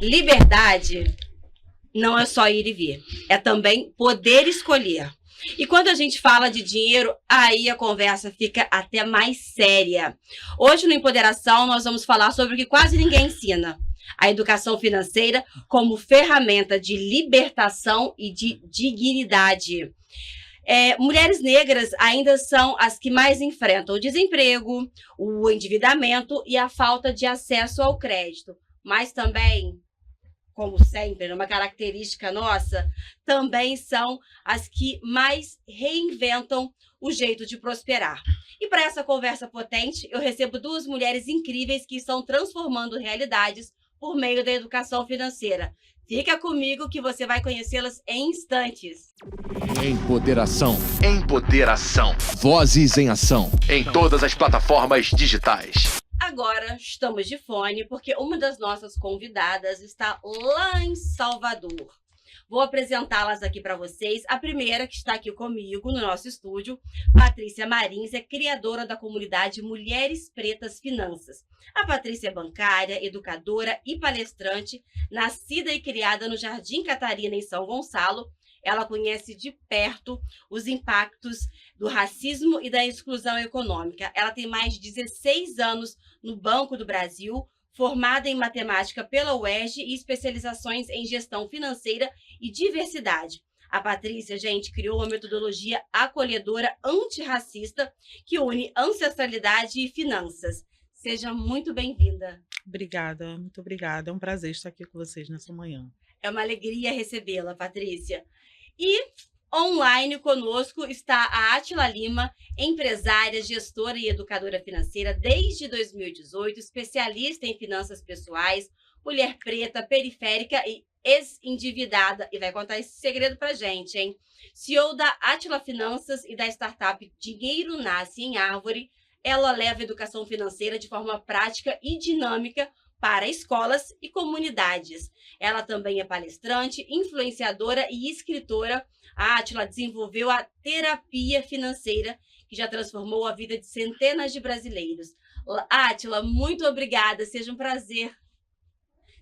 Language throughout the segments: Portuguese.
Liberdade não é só ir e vir, é também poder escolher. E quando a gente fala de dinheiro, aí a conversa fica até mais séria. Hoje no Empoderação nós vamos falar sobre o que quase ninguém ensina: a educação financeira como ferramenta de libertação e de dignidade. Mulheres negras ainda são as que mais enfrentam o desemprego, o endividamento e a falta de acesso ao crédito. Mas também, como sempre, uma característica nossa, também são as que mais reinventam o jeito de prosperar. E para essa conversa potente, eu recebo duas mulheres incríveis que estão transformando realidades por meio da educação financeira. Fica comigo que você vai conhecê-las em instantes. Empoderação. Empoderação. Vozes em ação. Em todas as plataformas digitais. Agora estamos de fone porque uma das nossas convidadas está lá em Salvador. Vou apresentá-las aqui para vocês. A primeira que está aqui comigo no nosso estúdio, Patrícia Marins, é criadora da comunidade Mulheres Pretas Finanças. A Patrícia é bancária, educadora e palestrante, nascida e criada no Jardim Catarina, em São Gonçalo. Ela conhece de perto os impactos do racismo e da exclusão econômica. Ela tem mais de 16 anos no Banco do Brasil, formada em matemática pela UERJ e especializações em gestão financeira e diversidade. A Patrícia, gente, criou uma metodologia acolhedora antirracista que une ancestralidade e finanças. Seja muito bem-vinda. Obrigada, muito obrigada. É um prazer estar aqui com vocês nessa manhã. É uma alegria recebê-la, Patrícia. E online conosco está a Átila Lima, empresária, gestora e educadora financeira desde 2018, especialista em finanças pessoais, mulher preta, periférica e ex-endividada. E vai contar esse segredo pra gente, hein? CEO da Átila Finanças e da startup Dinheiro Nasce em Árvore, ela leva a educação financeira de forma prática e dinâmica para escolas e comunidades. Ela também é palestrante, influenciadora e escritora. A Átila desenvolveu a terapia financeira, que já transformou a vida de centenas de brasileiros. Átila, muito obrigada, seja um prazer.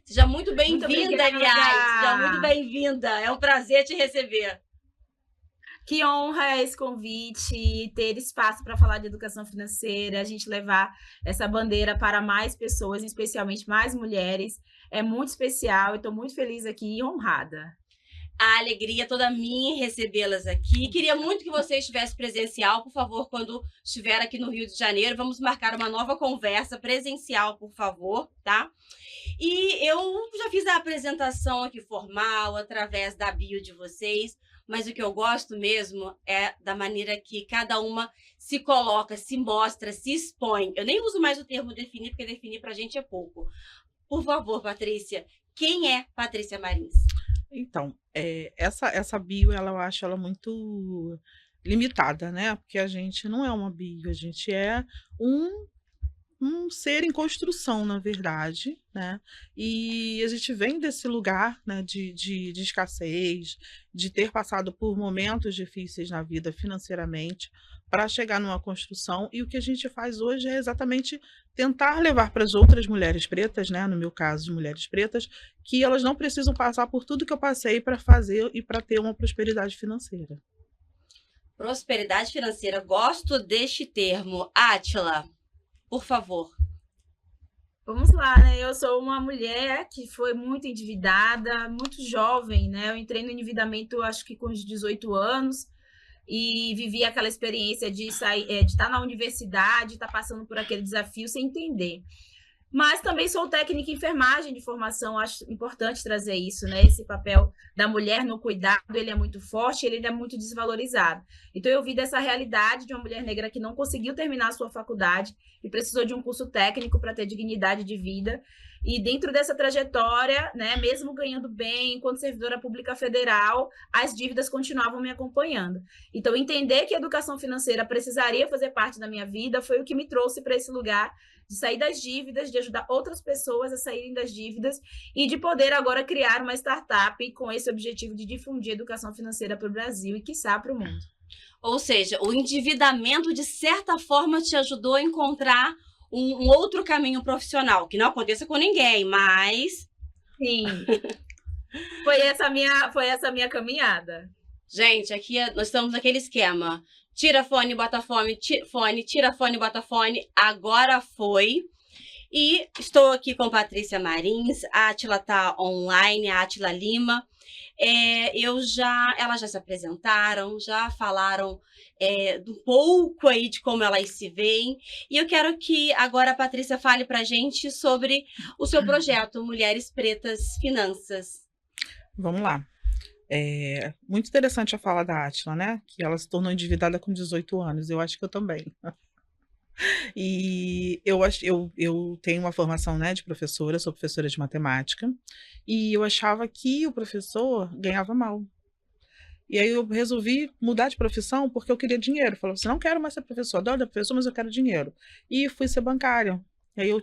Seja muito bem-vinda, aliás. Seja muito bem-vinda, é um prazer te receber. Que honra esse convite, ter espaço para falar de educação financeira, a gente levar essa bandeira para mais pessoas, especialmente mais mulheres. É muito especial e estou muito feliz aqui e honrada. A alegria toda minha em recebê-las aqui. Queria muito que você estivesse presencial, por favor, quando estiver aqui no Rio de Janeiro. Vamos marcar uma nova conversa presencial, por favor, tá? E eu já fiz a apresentação aqui formal, através da bio de vocês, mas o que eu gosto mesmo é da maneira que cada uma se coloca, se mostra, se expõe. Eu nem uso mais o termo definir, porque definir pra gente é pouco. Por favor, Patrícia, quem é Patrícia Marins? Então, essa bio, eu acho ela muito limitada, né? Porque a gente não é uma bio, a gente é um ser em construção, na verdade, né? E a gente vem desse lugar, né, de escassez, de ter passado por momentos difíceis na vida financeiramente, para chegar numa construção. E o que a gente faz hoje é exatamente tentar levar para as outras mulheres pretas, né, no meu caso, de mulheres pretas, que elas não precisam passar por tudo que eu passei para fazer e para ter uma prosperidade financeira. Prosperidade financeira, gosto deste termo. Átila, por favor. Vamos lá, né? Eu sou uma mulher que foi muito endividada, muito jovem, né? Eu entrei no endividamento, acho que com os 18 anos, e vivi aquela experiência de sair, de estar na universidade, estar passando por aquele desafio sem entender. Mas também sou técnica em enfermagem de formação, acho importante trazer isso, né? Esse papel da mulher no cuidado, ele é muito forte, ele é muito desvalorizado. Então, eu vi dessa realidade de uma mulher negra que não conseguiu terminar a sua faculdade e precisou de um curso técnico para ter dignidade de vida. E dentro dessa trajetória, né, mesmo ganhando bem, enquanto servidora pública federal, as dívidas continuavam me acompanhando. Então, entender que a educação financeira precisaria fazer parte da minha vida foi o que me trouxe para esse lugar de sair das dívidas, de ajudar outras pessoas a saírem das dívidas e de poder agora criar uma startup com esse objetivo de difundir a educação financeira para o Brasil e, quiçá, para o mundo. Ou seja, o endividamento, de certa forma, te ajudou a encontrar um outro caminho profissional, que não aconteça com ninguém, mas Sim. Foi essa minha caminhada. Gente, aqui nós estamos naquele esquema. Tira fone, bota fone, tira fone, bota fone. Agora foi. E estou aqui com Patrícia Marins, a Átila tá online, a Átila Lima. Elas já se apresentaram, já falaram um pouco aí de como elas se veem. E eu quero que agora a Patrícia fale pra gente sobre o seu projeto Mulheres Pretas Finanças. Vamos lá. Muito interessante a fala da Átila, né? Que ela se tornou endividada com 18 anos. Eu acho que eu também. E eu tenho uma formação, né, de professora, sou professora de matemática, e eu achava que o professor ganhava mal. E aí eu resolvi mudar de profissão porque eu queria dinheiro. Falei assim, não quero mais ser professor, adoro ser professor, mas eu quero dinheiro. E fui ser bancária. E aí eu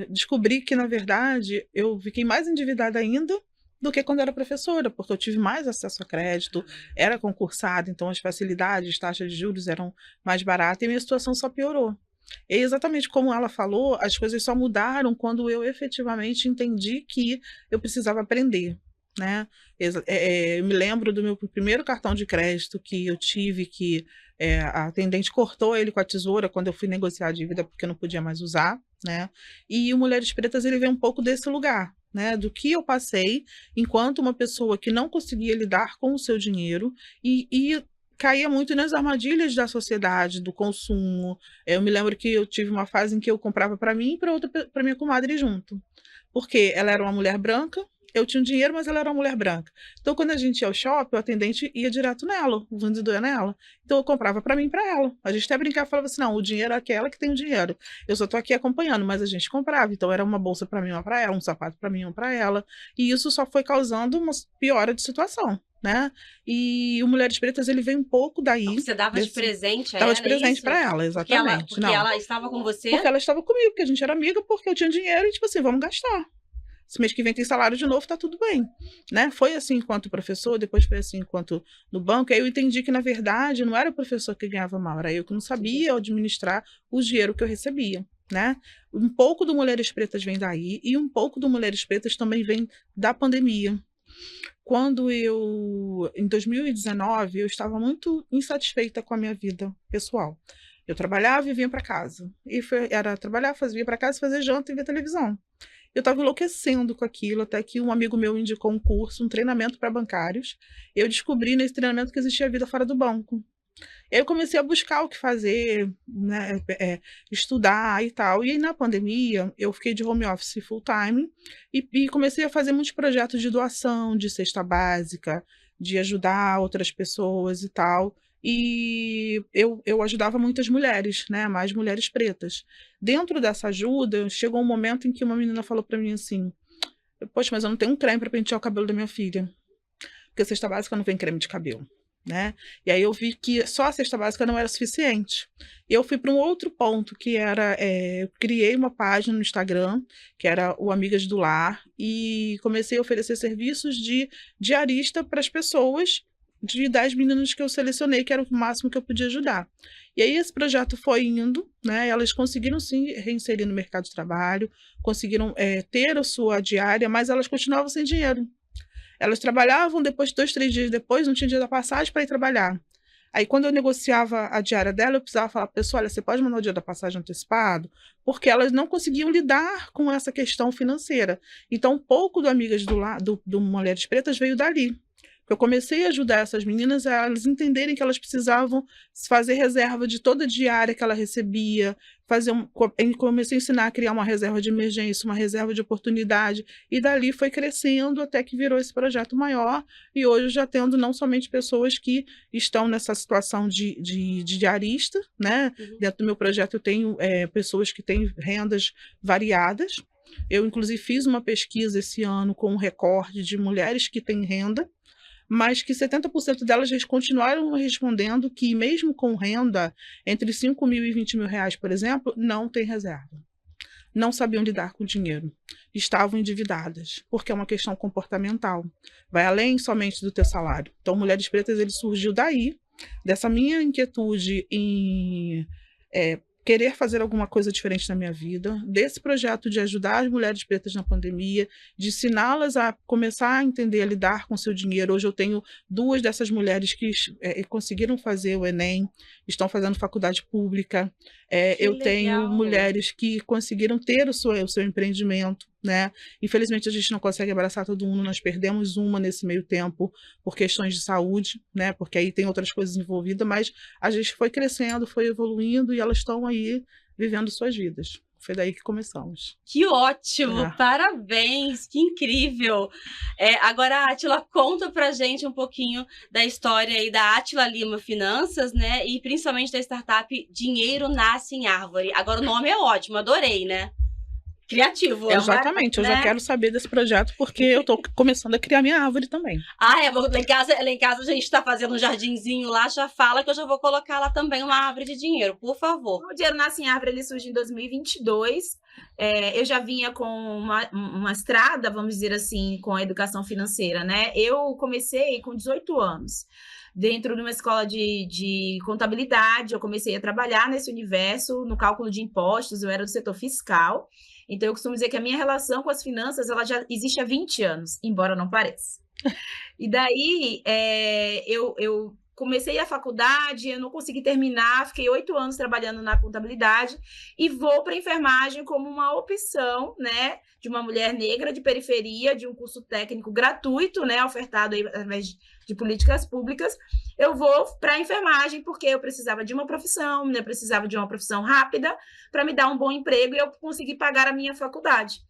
descobri que, na verdade, eu fiquei mais endividada ainda do que quando era professora, porque eu tive mais acesso a crédito, era concursada, então as facilidades, taxas de juros eram mais baratas e minha situação só piorou. E exatamente como ela falou, as coisas só mudaram quando eu efetivamente entendi que eu precisava aprender, né? Eu me lembro do meu primeiro cartão de crédito que eu tive, que a atendente cortou ele com a tesoura quando eu fui negociar a dívida porque eu não podia mais usar, né? E o Mulheres Pretas, ele vem um pouco desse lugar, né, do que eu passei enquanto uma pessoa que não conseguia lidar com o seu dinheiro e caía muito nas armadilhas da sociedade, do consumo. Eu me lembro que eu tive uma fase em que eu comprava para mim e para minha comadre junto, porque ela era uma mulher branca, eu tinha dinheiro, mas ela era uma mulher branca. Então, quando a gente ia ao shopping, o atendente ia direto nela, o vendedor ia nela. Então, eu comprava para mim e para ela. A gente até brincava e falava assim, não, o dinheiro é aquela que tem o dinheiro. Eu só estou aqui acompanhando, mas a gente comprava. Então, era uma bolsa para mim, uma para ela, um sapato para mim, um para ela. E isso só foi causando uma piora de situação, né? E o Mulheres Pretas, ele vem um pouco daí. Você dava de presente a ela? Dava ela, de presente para ela, exatamente. Porque ela estava com você? Porque ela estava comigo, porque a gente era amiga, porque eu tinha dinheiro e, tipo assim, vamos gastar. Esse mês que vem tem salário de novo, tá tudo bem, né? Foi assim enquanto professor, depois foi assim enquanto no banco. Aí eu entendi que, na verdade, não era o professor que ganhava mal, era eu que não sabia administrar o dinheiro que eu recebia, né? Um pouco do Mulheres Pretas vem daí e um pouco do Mulheres Pretas também vem da pandemia. Quando em 2019, eu estava muito insatisfeita com a minha vida pessoal. Eu trabalhava e vinha para casa. Era trabalhar, vinha para casa, fazer janta e ver televisão. Eu estava enlouquecendo com aquilo, até que um amigo meu indicou um curso, um treinamento para bancários. Eu descobri nesse treinamento que existia vida fora do banco. E aí eu comecei a buscar o que fazer, né, estudar e tal. E aí, na pandemia, eu fiquei de home office full time e comecei a fazer muitos projetos de doação, de cesta básica, de ajudar outras pessoas e tal. E eu ajudava muitas mulheres, né, mais mulheres pretas. Dentro dessa ajuda, chegou um momento em que uma menina falou para mim assim, poxa, mas eu não tenho um creme para pentear o cabelo da minha filha, porque a cesta básica não vem creme de cabelo, né? E aí eu vi que só a cesta básica não era suficiente. E eu fui para um outro ponto, que era, eu criei uma página no Instagram, que era o Amigas do Lar, e comecei a oferecer serviços de diarista para as pessoas, de 10 meninas que eu selecionei, que era o máximo que eu podia ajudar. E aí esse projeto foi indo, né? Elas conseguiram se reinserir no mercado de trabalho, conseguiram ter a sua diária, mas elas continuavam sem dinheiro. Elas trabalhavam, depois, 2, 3 dias depois, não tinha dia da passagem para ir trabalhar. Aí, quando eu negociava a diária dela, eu precisava falar, pessoal, olha, você pode mandar o dia da passagem antecipado? Porque elas não conseguiam lidar com essa questão financeira. Então, um pouco do Amigas do Mulheres Pretas veio dali. Eu comecei a ajudar essas meninas a elas entenderem que elas precisavam fazer reserva de toda a diária que ela recebia, comecei a ensinar a criar uma reserva de emergência, uma reserva de oportunidade, e dali foi crescendo até que virou esse projeto maior, e hoje já tendo não somente pessoas que estão nessa situação de diarista, né? Uhum. Dentro do meu projeto eu tenho pessoas que têm rendas variadas. Eu, inclusive, fiz uma pesquisa esse ano com um recorde de mulheres que têm renda, mas que 70% delas continuaram respondendo que, mesmo com renda entre 5 mil e 20 mil reais, por exemplo, não tem reserva. Não sabiam lidar com o dinheiro. Estavam endividadas, porque é uma questão comportamental. Vai além somente do teu salário. Então, Mulheres Pretas, ele surgiu daí, dessa minha inquietude em querer fazer alguma coisa diferente na minha vida, desse projeto de ajudar as mulheres pretas na pandemia, de ensiná-las a começar a entender, a lidar com o seu dinheiro. Hoje eu tenho 2 dessas mulheres que conseguiram fazer o Enem, estão fazendo faculdade pública. Eu tenho mulheres que conseguiram ter o seu empreendimento, né? Infelizmente a gente não consegue abraçar todo mundo, nós perdemos uma nesse meio tempo por questões de saúde, né? Porque aí tem outras coisas envolvidas, mas a gente foi crescendo, foi evoluindo e elas estão aí vivendo suas vidas. Foi daí que começamos. Que ótimo! Parabéns! Que incrível! Agora, Átila, conta pra gente um pouquinho da história aí da Átila Lima Finanças, né? E principalmente da startup Dinheiro Nasce em Árvore. Agora, o nome é ótimo, adorei, né? Criativo. Exatamente, eu já quero saber desse projeto, porque eu tô começando a criar minha árvore também. Lá em casa a gente tá fazendo um jardinzinho lá, já fala que eu já vou colocar lá também uma árvore de dinheiro, por favor. O Dinheiro Nasce em Árvore, ele surge em 2022. Eu já vinha com uma estrada, vamos dizer assim, com a educação financeira, né? Eu comecei com 18 anos. Dentro de uma escola de contabilidade, eu comecei a trabalhar nesse universo, no cálculo de impostos, eu era do setor fiscal. Então, eu costumo dizer que a minha relação com as finanças, ela já existe há 20 anos, embora não pareça. E daí, eu comecei a faculdade, eu não consegui terminar, fiquei 8 anos trabalhando na contabilidade e vou para a enfermagem como uma opção, né, de uma mulher negra de periferia, de um curso técnico gratuito, né, ofertado aí através de políticas públicas. Eu vou para a enfermagem porque eu precisava de uma profissão, né, precisava de uma profissão rápida para me dar um bom emprego e eu consegui pagar a minha faculdade.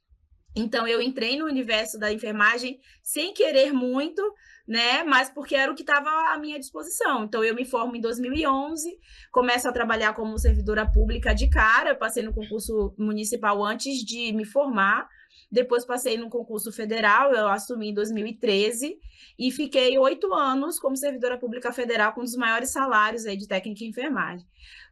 Então, eu entrei no universo da enfermagem sem querer muito, né? Mas porque era o que estava à minha disposição. Então, eu me formo em 2011, começo a trabalhar como servidora pública de cara, eu passei no concurso municipal antes de me formar, depois passei no concurso federal, eu assumi em 2013 e fiquei 8 anos como servidora pública federal com um dos maiores salários aí de técnica em enfermagem.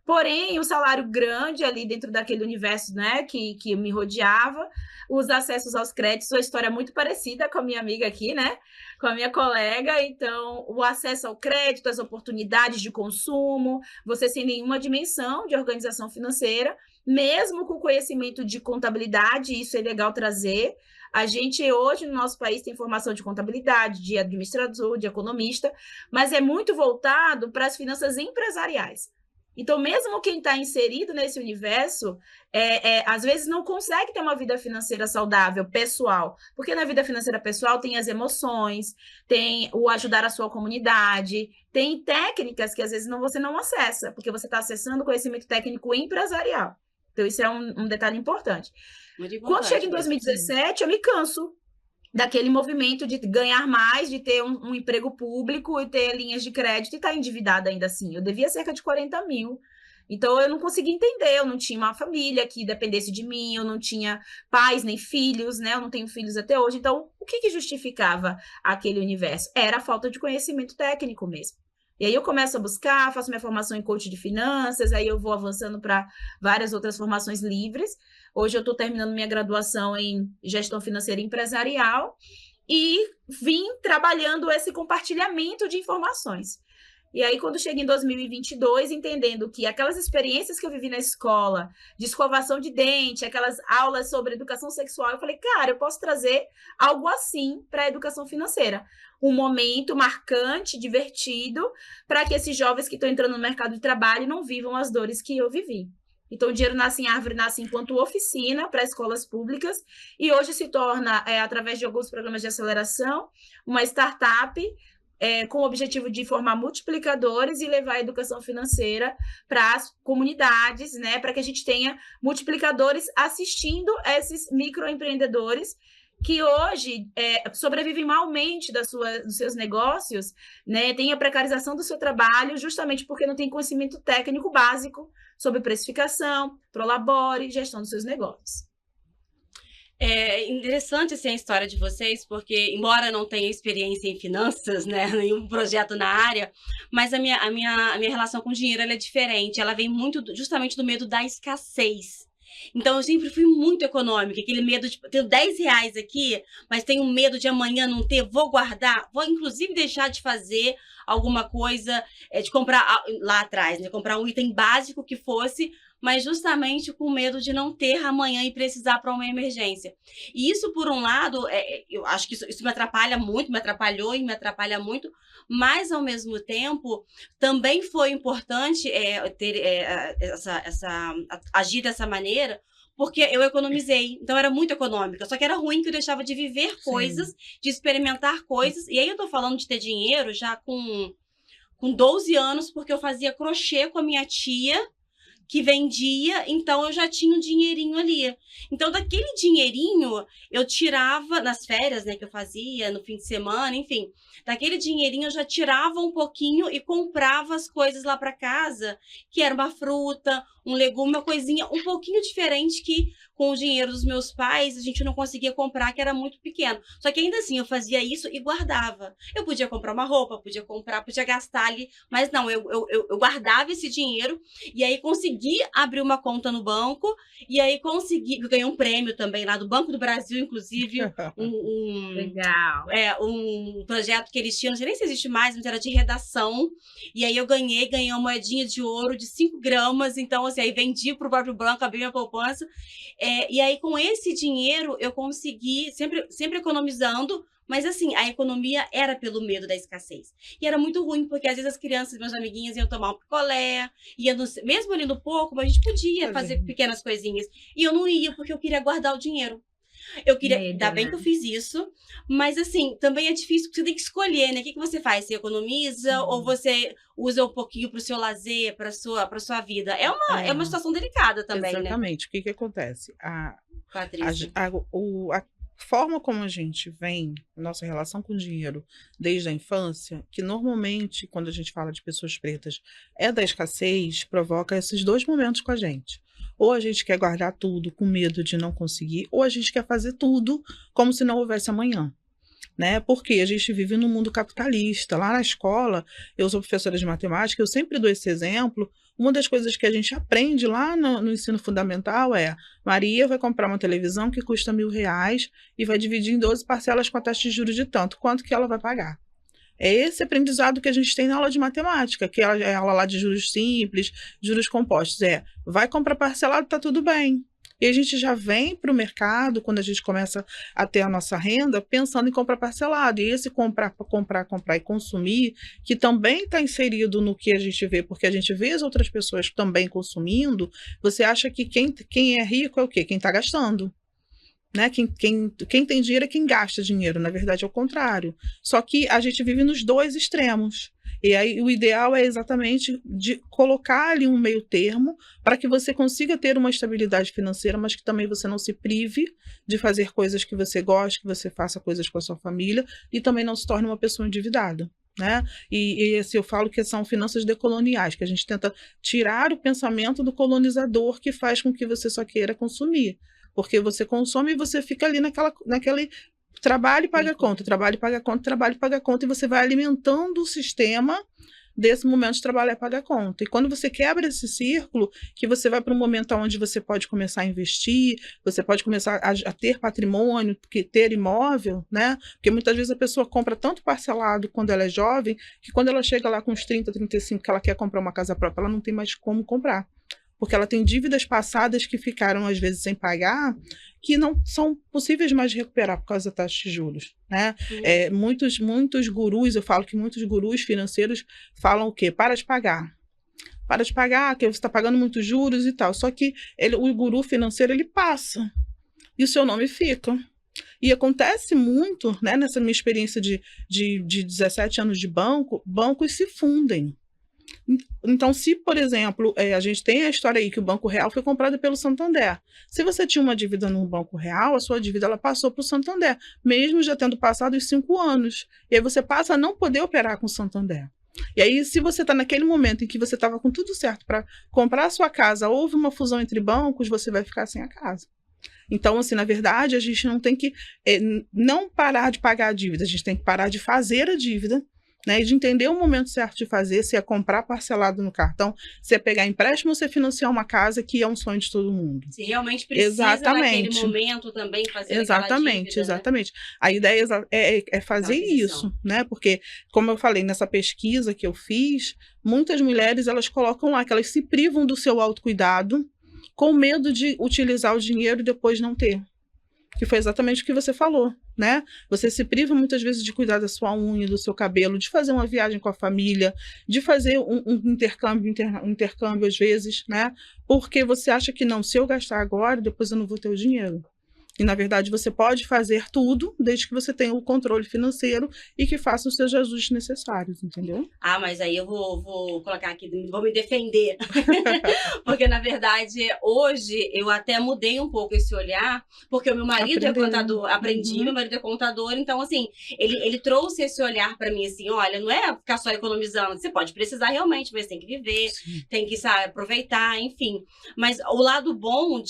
Porém, o salário grande ali dentro daquele universo, né, que me rodeava, os acessos aos créditos, uma história muito parecida com a minha amiga aqui, né, com a minha colega. Então, o acesso ao crédito, as oportunidades de consumo, você sem nenhuma dimensão de organização financeira, mesmo com conhecimento de contabilidade, isso é legal trazer. A gente hoje no nosso país tem formação de contabilidade, de administrador, de economista, mas é muito voltado para as finanças empresariais. Então, mesmo quem está inserido nesse universo, às vezes não consegue ter uma vida financeira saudável, pessoal, porque na vida financeira pessoal tem as emoções, tem o ajudar a sua comunidade, tem técnicas que às vezes você não acessa, porque você está acessando conhecimento técnico empresarial. Então, isso é um detalhe importante. Quando chega em 2017, eu me canso daquele movimento de ganhar mais, de ter um emprego público e ter linhas de crédito e estar endividada ainda assim. Eu devia cerca de 40 mil. Então, eu não conseguia entender, eu não tinha uma família que dependesse de mim, eu não tinha pais nem filhos, né? Eu não tenho filhos até hoje. Então, o que justificava aquele universo? Era a falta de conhecimento técnico mesmo. E aí eu começo a buscar, faço minha formação em coach de finanças, aí eu vou avançando para várias outras formações livres. Hoje eu estou terminando minha graduação em gestão financeira empresarial e vim trabalhando esse compartilhamento de informações. E aí, quando chega em 2022, entendendo que aquelas experiências que eu vivi na escola, de escovação de dente, aquelas aulas sobre educação sexual, eu falei, cara, eu posso trazer algo assim para a educação financeira. Um momento marcante, divertido, para que esses jovens que estão entrando no mercado de trabalho não vivam as dores que eu vivi. Então, o Dinheiro Nasce em Árvore nasce enquanto oficina para escolas públicas e hoje se torna, através de alguns programas de aceleração, uma startup com o objetivo de formar multiplicadores e levar a educação financeira para as comunidades, né, para que a gente tenha multiplicadores assistindo esses microempreendedores que hoje sobrevivem malmente dos seus negócios, né, tem a precarização do seu trabalho, justamente porque não tem conhecimento técnico básico sobre precificação, prolabore, gestão dos seus negócios. É interessante assim, a história de vocês, porque, embora não tenha experiência em finanças, né, nenhum projeto na área, mas a minha relação com o dinheiro ela é diferente. Ela vem muito justamente do medo da escassez. Então, eu sempre fui muito econômica, aquele medo de tenho 10 reais aqui, mas tenho medo de amanhã não ter, vou guardar, vou inclusive deixar de fazer alguma coisa, de comprar lá atrás, né? Comprar um item básico que fosse, mas justamente com medo de não ter amanhã e precisar para uma emergência. E isso, por um lado, eu acho que isso me atrapalha muito, me atrapalhou e me atrapalha muito, mas, ao mesmo tempo, também foi importante agir dessa maneira, porque eu economizei. Então, era muito econômica. Só que era ruim que eu deixava de viver coisas, de experimentar coisas. E aí, eu tô falando de ter dinheiro já com 12 anos, porque eu fazia crochê com a minha tia, que vendia, então eu já tinha um dinheirinho ali. Então, daquele dinheirinho, eu tirava nas férias, né, que eu fazia, no fim de semana, enfim. Daquele dinheirinho, eu já tirava um pouquinho e comprava as coisas lá para casa, que era uma fruta, um legume, uma coisinha um pouquinho diferente que, com o dinheiro dos meus pais, a gente não conseguia comprar, que era muito pequeno. Só que ainda assim, eu fazia isso e guardava. Eu podia comprar uma roupa, podia gastar ali, mas não, eu guardava esse dinheiro e aí consegui abrir uma conta no banco e aí eu ganhei um prêmio também lá do Banco do Brasil, inclusive, Legal. Um projeto que eles tinham, não sei nem se existe mais, mas era de redação, e aí eu ganhei uma moedinha de ouro de 5 gramas, então assim, aí vendi pro próprio banco, abri minha poupança, e aí com esse dinheiro eu consegui, sempre economizando, mas assim, a economia era pelo medo da escassez. E era muito ruim, porque às vezes as crianças, meus amiguinhos, iam tomar um picolé, mesmo indo pouco, mas a gente podia fazer pequenas coisinhas. E eu não ia, porque eu queria guardar o dinheiro. Eu queria, ainda bem que eu fiz isso, mas assim, também é difícil, porque você tem que escolher, né? O que você faz? Você economiza ou você usa um pouquinho para o seu lazer, para sua vida? É uma situação delicada também, exatamente. Né? O que acontece? Patrícia. A forma como a gente vem, nossa relação com o dinheiro desde a infância, que normalmente, quando a gente fala de pessoas pretas, é da escassez, provoca esses dois momentos com a gente. Ou a gente quer guardar tudo com medo de não conseguir, ou a gente quer fazer tudo como se não houvesse amanhã. Né? Porque a gente vive num mundo capitalista. Lá na escola, eu sou professora de matemática, eu sempre dou esse exemplo. Uma das coisas que a gente aprende lá no ensino fundamental é: Maria vai comprar uma televisão que custa R$1.000 e vai dividir em 12 parcelas com a taxa de juros de tanto. Quanto que ela vai pagar? É esse aprendizado que a gente tem na aula de matemática, que é a aula lá de juros simples, juros compostos. Vai comprar parcelado, tá tudo bem. E a gente já vem para o mercado, quando a gente começa a ter a nossa renda, pensando em comprar parcelado. E esse comprar e consumir, que também está inserido no que a gente vê, porque a gente vê as outras pessoas também consumindo, você acha que quem é rico é o quê? Quem está gastando. Né? Quem tem dinheiro é quem gasta dinheiro, na verdade é o contrário. Só que a gente vive nos dois extremos. E aí o ideal é exatamente de colocar ali um meio termo para que você consiga ter uma estabilidade financeira, mas que também você não se prive de fazer coisas que você gosta, que você faça coisas com a sua família e também não se torne uma pessoa endividada. Né? E assim, eu falo que são finanças decoloniais, que a gente tenta tirar o pensamento do colonizador que faz com que você só queira consumir. Porque você consome e você fica ali naquele trabalho e paga conta, trabalho e paga conta, trabalho e paga conta, e você vai alimentando o sistema desse momento de trabalhar e pagar conta. E quando você quebra esse círculo, que você vai para um momento onde você pode começar a investir, você pode começar a ter patrimônio, ter imóvel, né? Porque muitas vezes a pessoa compra tanto parcelado quando ela é jovem, que quando ela chega lá com uns 30, 35, que ela quer comprar uma casa própria, ela não tem mais como comprar. Porque ela tem dívidas passadas que ficaram, às vezes, sem pagar, que não são possíveis mais de recuperar por causa da taxa de juros. Né? Muitos gurus, eu falo que muitos gurus financeiros falam o quê? Para de pagar. Para de pagar, que você está pagando muitos juros e tal. Só que o guru financeiro, ele passa. E o seu nome fica. E acontece muito, né, nessa minha experiência de 17 anos de banco, bancos se fundem. Então, se, por exemplo, a gente tem a história aí que o Banco Real foi comprado pelo Santander. Se você tinha uma dívida no Banco Real, a sua dívida ela passou para o Santander, mesmo já tendo passado os 5 anos. E aí você passa a não poder operar com o Santander. E aí, se você está naquele momento em que você estava com tudo certo para comprar a sua casa, houve uma fusão entre bancos, você vai ficar sem a casa. Então, assim, na verdade, a gente não tem que não parar de pagar a dívida, a gente tem que parar de fazer a dívida, né, e de entender o momento certo de fazer, se é comprar parcelado no cartão, se é pegar empréstimo ou se é financiar uma casa, que é um sonho de todo mundo. Se realmente precisa naquele momento também fazer exatamente, dívida, exatamente. Né? A ideia é fazer isso, né? Porque, como eu falei, nessa pesquisa que eu fiz, muitas mulheres, elas colocam lá que elas se privam do seu autocuidado com medo de utilizar o dinheiro e depois não ter. Que foi exatamente o que você falou, né? Você se priva muitas vezes de cuidar da sua unha, do seu cabelo, de fazer uma viagem com a família, de fazer um intercâmbio às vezes, né? Porque você acha que não, se eu gastar agora, depois eu não vou ter o dinheiro. E, na verdade, você pode fazer tudo desde que você tenha o controle financeiro e que faça os seus ajustes necessários, entendeu? Ah, mas aí eu vou colocar aqui, vou me defender. Porque, na verdade, hoje eu até mudei um pouco esse olhar, porque o meu marido é contador, meu marido é contador, então, assim, ele trouxe esse olhar para mim, assim, olha, não é ficar só economizando, você pode precisar realmente, mas tem que viver, tem que, sabe, aproveitar, enfim. Mas o lado bom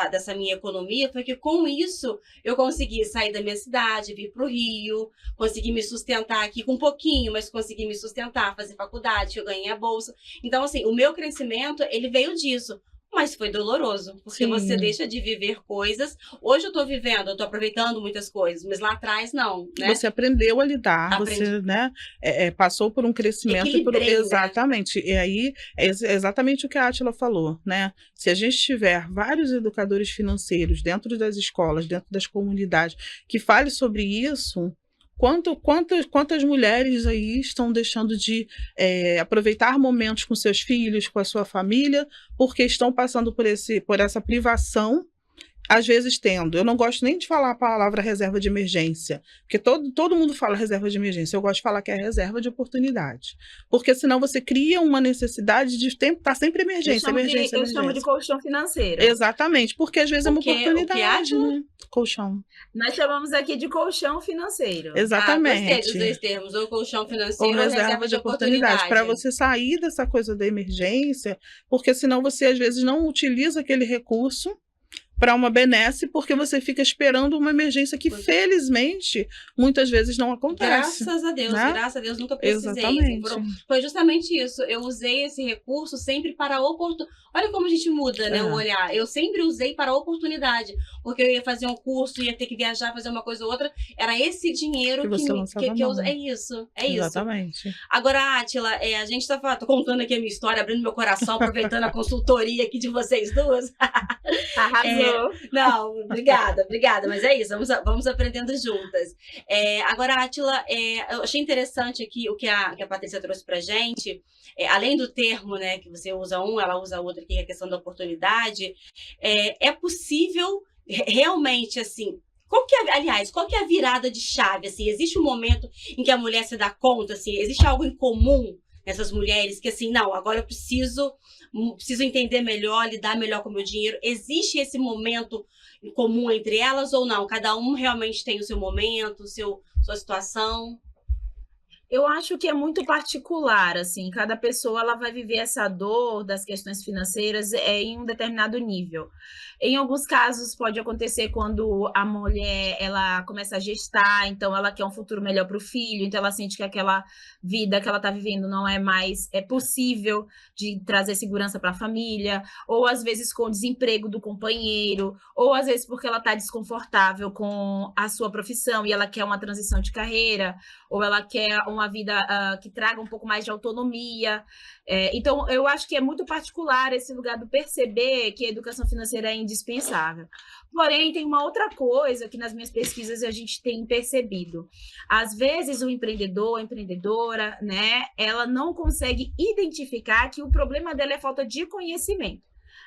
dessa minha economia foi que com isso eu consegui sair da minha cidade, vir para o Rio, consegui me sustentar aqui com um pouquinho, mas consegui me sustentar, fazer faculdade, eu ganhei a bolsa. Então, assim, o meu crescimento, ele veio disso. Mas foi doloroso, porque você deixa de viver coisas. Hoje eu tô vivendo, eu tô aproveitando muitas coisas, mas lá atrás não, né? Você aprendeu a lidar, você, né, passou por um crescimento. Exatamente. Né? E aí, é exatamente o que a Átila falou, né? Se a gente tiver vários educadores financeiros dentro das escolas, dentro das comunidades, que falem sobre isso... Quantas mulheres aí estão deixando de aproveitar momentos com seus filhos, com a sua família, porque estão passando por essa privação, às vezes tendo. Eu não gosto nem de falar a palavra reserva de emergência, porque todo mundo fala reserva de emergência. Eu gosto de falar que é reserva de oportunidade. Porque senão você cria uma necessidade de estar sempre emergência. Eu chamo de colchão financeiro. Exatamente, porque às vezes é uma oportunidade, né? Colchão. Nós chamamos aqui de colchão financeiro. Exatamente. Gostei dos dois termos, ou colchão financeiro ou reserva de oportunidade. Para você sair dessa coisa da emergência, porque senão você às vezes não utiliza aquele recurso para uma benesse, porque você fica esperando uma emergência que, felizmente, muitas vezes não acontece. Graças a Deus, né? Graças a Deus, nunca precisei. Exatamente. Foi justamente isso. Eu usei esse recurso sempre para a oportunidade. Olha como a gente muda, né, o olhar. Eu sempre usei para a oportunidade, porque eu ia fazer um curso, ia ter que viajar, fazer uma coisa ou outra. Era esse dinheiro que eu usei. É isso. Exatamente. Agora, Átila, a gente tô contando aqui a minha história, abrindo meu coração, aproveitando a consultoria aqui de vocês duas. Arrasou. Não, obrigada, mas é isso, vamos aprendendo juntas. Agora, Átila, eu achei interessante aqui o que a Patrícia trouxe pra gente, além do termo, né, que você usa ela usa outro, que é a questão da oportunidade, é possível realmente, assim, qual que é a virada de chave, assim, existe um momento em que a mulher se dá conta, assim, existe algo em comum nessas mulheres que, assim, não, agora eu preciso entender melhor, lidar melhor com o meu dinheiro. Existe esse momento em comum entre elas ou não? Cada um realmente tem o seu momento, sua situação? Eu acho que é muito particular, assim, cada pessoa ela vai viver essa dor das questões financeiras em um determinado nível. Em alguns casos pode acontecer quando a mulher ela começa a gestar, então ela quer um futuro melhor para o filho, então ela sente que aquela vida que ela está vivendo não é mais possível de trazer segurança para a família, ou às vezes com o desemprego do companheiro, ou às vezes porque ela está desconfortável com a sua profissão e ela quer uma transição de carreira, ou ela quer uma vida que traga um pouco mais de autonomia. Então, eu acho que é muito particular esse lugar do perceber que a educação financeira é indispensável. Porém, tem uma outra coisa que nas minhas pesquisas a gente tem percebido. Às vezes, o empreendedor, a empreendedora, né, ela não consegue identificar que o problema dela é falta de conhecimento.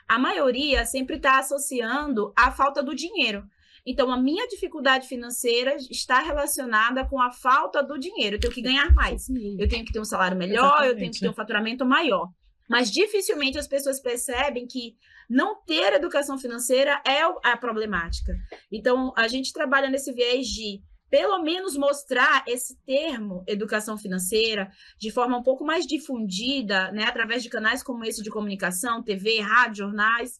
A maioria sempre está associando a falta do dinheiro. Então, a minha dificuldade financeira está relacionada com a falta do dinheiro. Eu tenho que ganhar mais, eu tenho que ter um salário melhor, exatamente, eu tenho que ter um faturamento maior. Mas dificilmente as pessoas percebem que não ter educação financeira é a problemática. Então, a gente trabalha nesse viés de, pelo menos, mostrar esse termo, educação financeira, de forma um pouco mais difundida, né, através de canais como esse de comunicação, TV, rádio, jornais,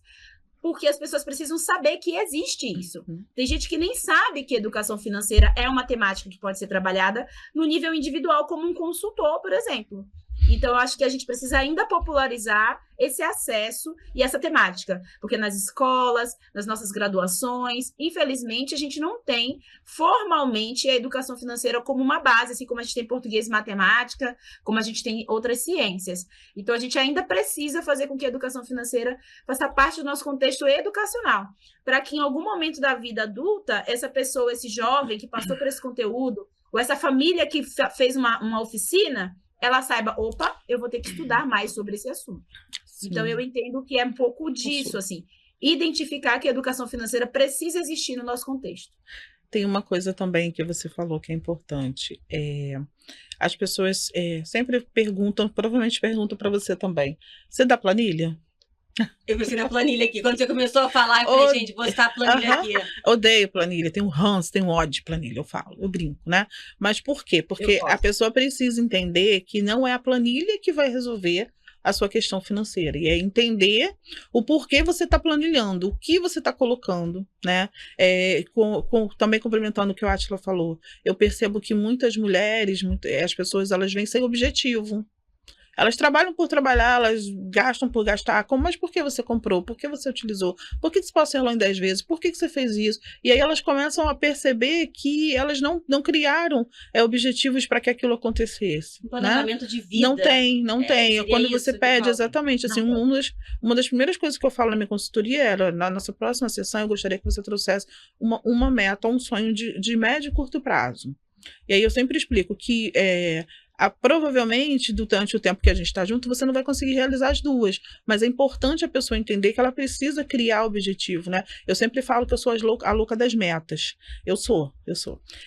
porque as pessoas precisam saber que existe isso. Tem gente que nem sabe que educação financeira é uma temática que pode ser trabalhada no nível individual, como um consultor, por exemplo. Então, eu acho que a gente precisa ainda popularizar esse acesso e essa temática, porque nas escolas, nas nossas graduações, infelizmente, a gente não tem formalmente a educação financeira como uma base, assim como a gente tem português e matemática, como a gente tem outras ciências. Então, a gente ainda precisa fazer com que a educação financeira faça parte do nosso contexto educacional, para que em algum momento da vida adulta, essa pessoa, esse jovem que passou por esse conteúdo, ou essa família que fez uma oficina, ela saiba, opa, eu vou ter que estudar mais sobre esse assunto. Sim. Então, eu entendo que é um pouco disso, assim, identificar que a educação financeira precisa existir no nosso contexto. Tem uma coisa também que você falou que é importante. As pessoas sempre perguntam, provavelmente perguntam para você também, você dá planilha? Eu pensei na planilha aqui. Quando você começou a falar, eu falei, gente, vou citar a planilha aqui. Odeio planilha. Tem um ranço, tem um ódio de planilha, eu brinco, né? Mas por quê? Porque a pessoa precisa entender que não é a planilha que vai resolver a sua questão financeira. E é entender o porquê você está planilhando, o que você está colocando, né? Também complementando o que o Átila falou, eu percebo que muitas mulheres, as pessoas, elas vêm sem objetivo. Elas trabalham por trabalhar, elas gastam por gastar. Mas por que você comprou? Por que você utilizou? Por que você parcelou em 10 vezes? Por que você fez isso? E aí elas começam a perceber que elas não criaram objetivos para que aquilo acontecesse. Um planejamento, né? De vida. Não tem. Quando você pede, exatamente. Assim, uma das primeiras coisas que eu falo na minha consultoria era, na nossa próxima sessão, eu gostaria que você trouxesse uma meta, um sonho de médio e curto prazo. E aí eu sempre explico que provavelmente, durante o tempo que a gente está junto, você não vai conseguir realizar as duas, mas é importante a pessoa entender que ela precisa criar objetivo, né? Eu sempre falo que eu sou a louca das metas. Eu sou.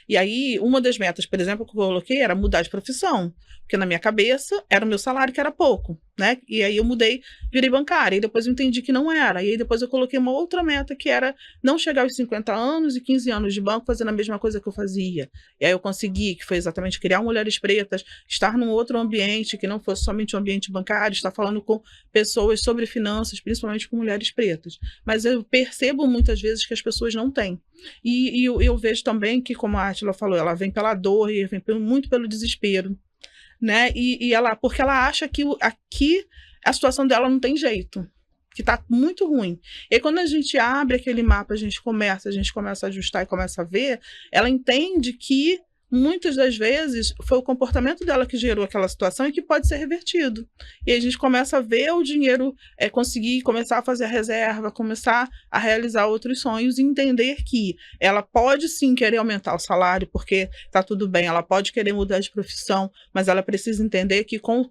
E aí, uma das metas, por exemplo, que eu coloquei era mudar de profissão, porque na minha cabeça era o meu salário que era pouco, né? E aí eu mudei, virei bancária, e depois eu entendi que não era. E aí depois eu coloquei uma outra meta que era não chegar aos 50 anos e 15 anos de banco fazendo a mesma coisa que eu fazia. E aí eu consegui, que foi exatamente criar Mulheres Pretas, estar num outro ambiente que não fosse somente um ambiente bancário, estar falando com pessoas sobre finanças, principalmente com mulheres pretas. Mas eu percebo muitas vezes que as pessoas não têm. E eu vejo também que, como a Átila falou, ela vem pela dor e vem muito pelo desespero, né? Porque ela acha que aqui a situação dela não tem jeito, que está muito ruim. E aí, quando a gente abre aquele mapa, a gente começa a ajustar e começa a ver, ela entende que muitas das vezes foi o comportamento dela que gerou aquela situação e que pode ser revertido. E aí a gente começa a ver o dinheiro conseguir começar a fazer a reserva, começar a realizar outros sonhos e entender que ela pode sim querer aumentar o salário, porque está tudo bem, ela pode querer mudar de profissão, mas ela precisa entender que com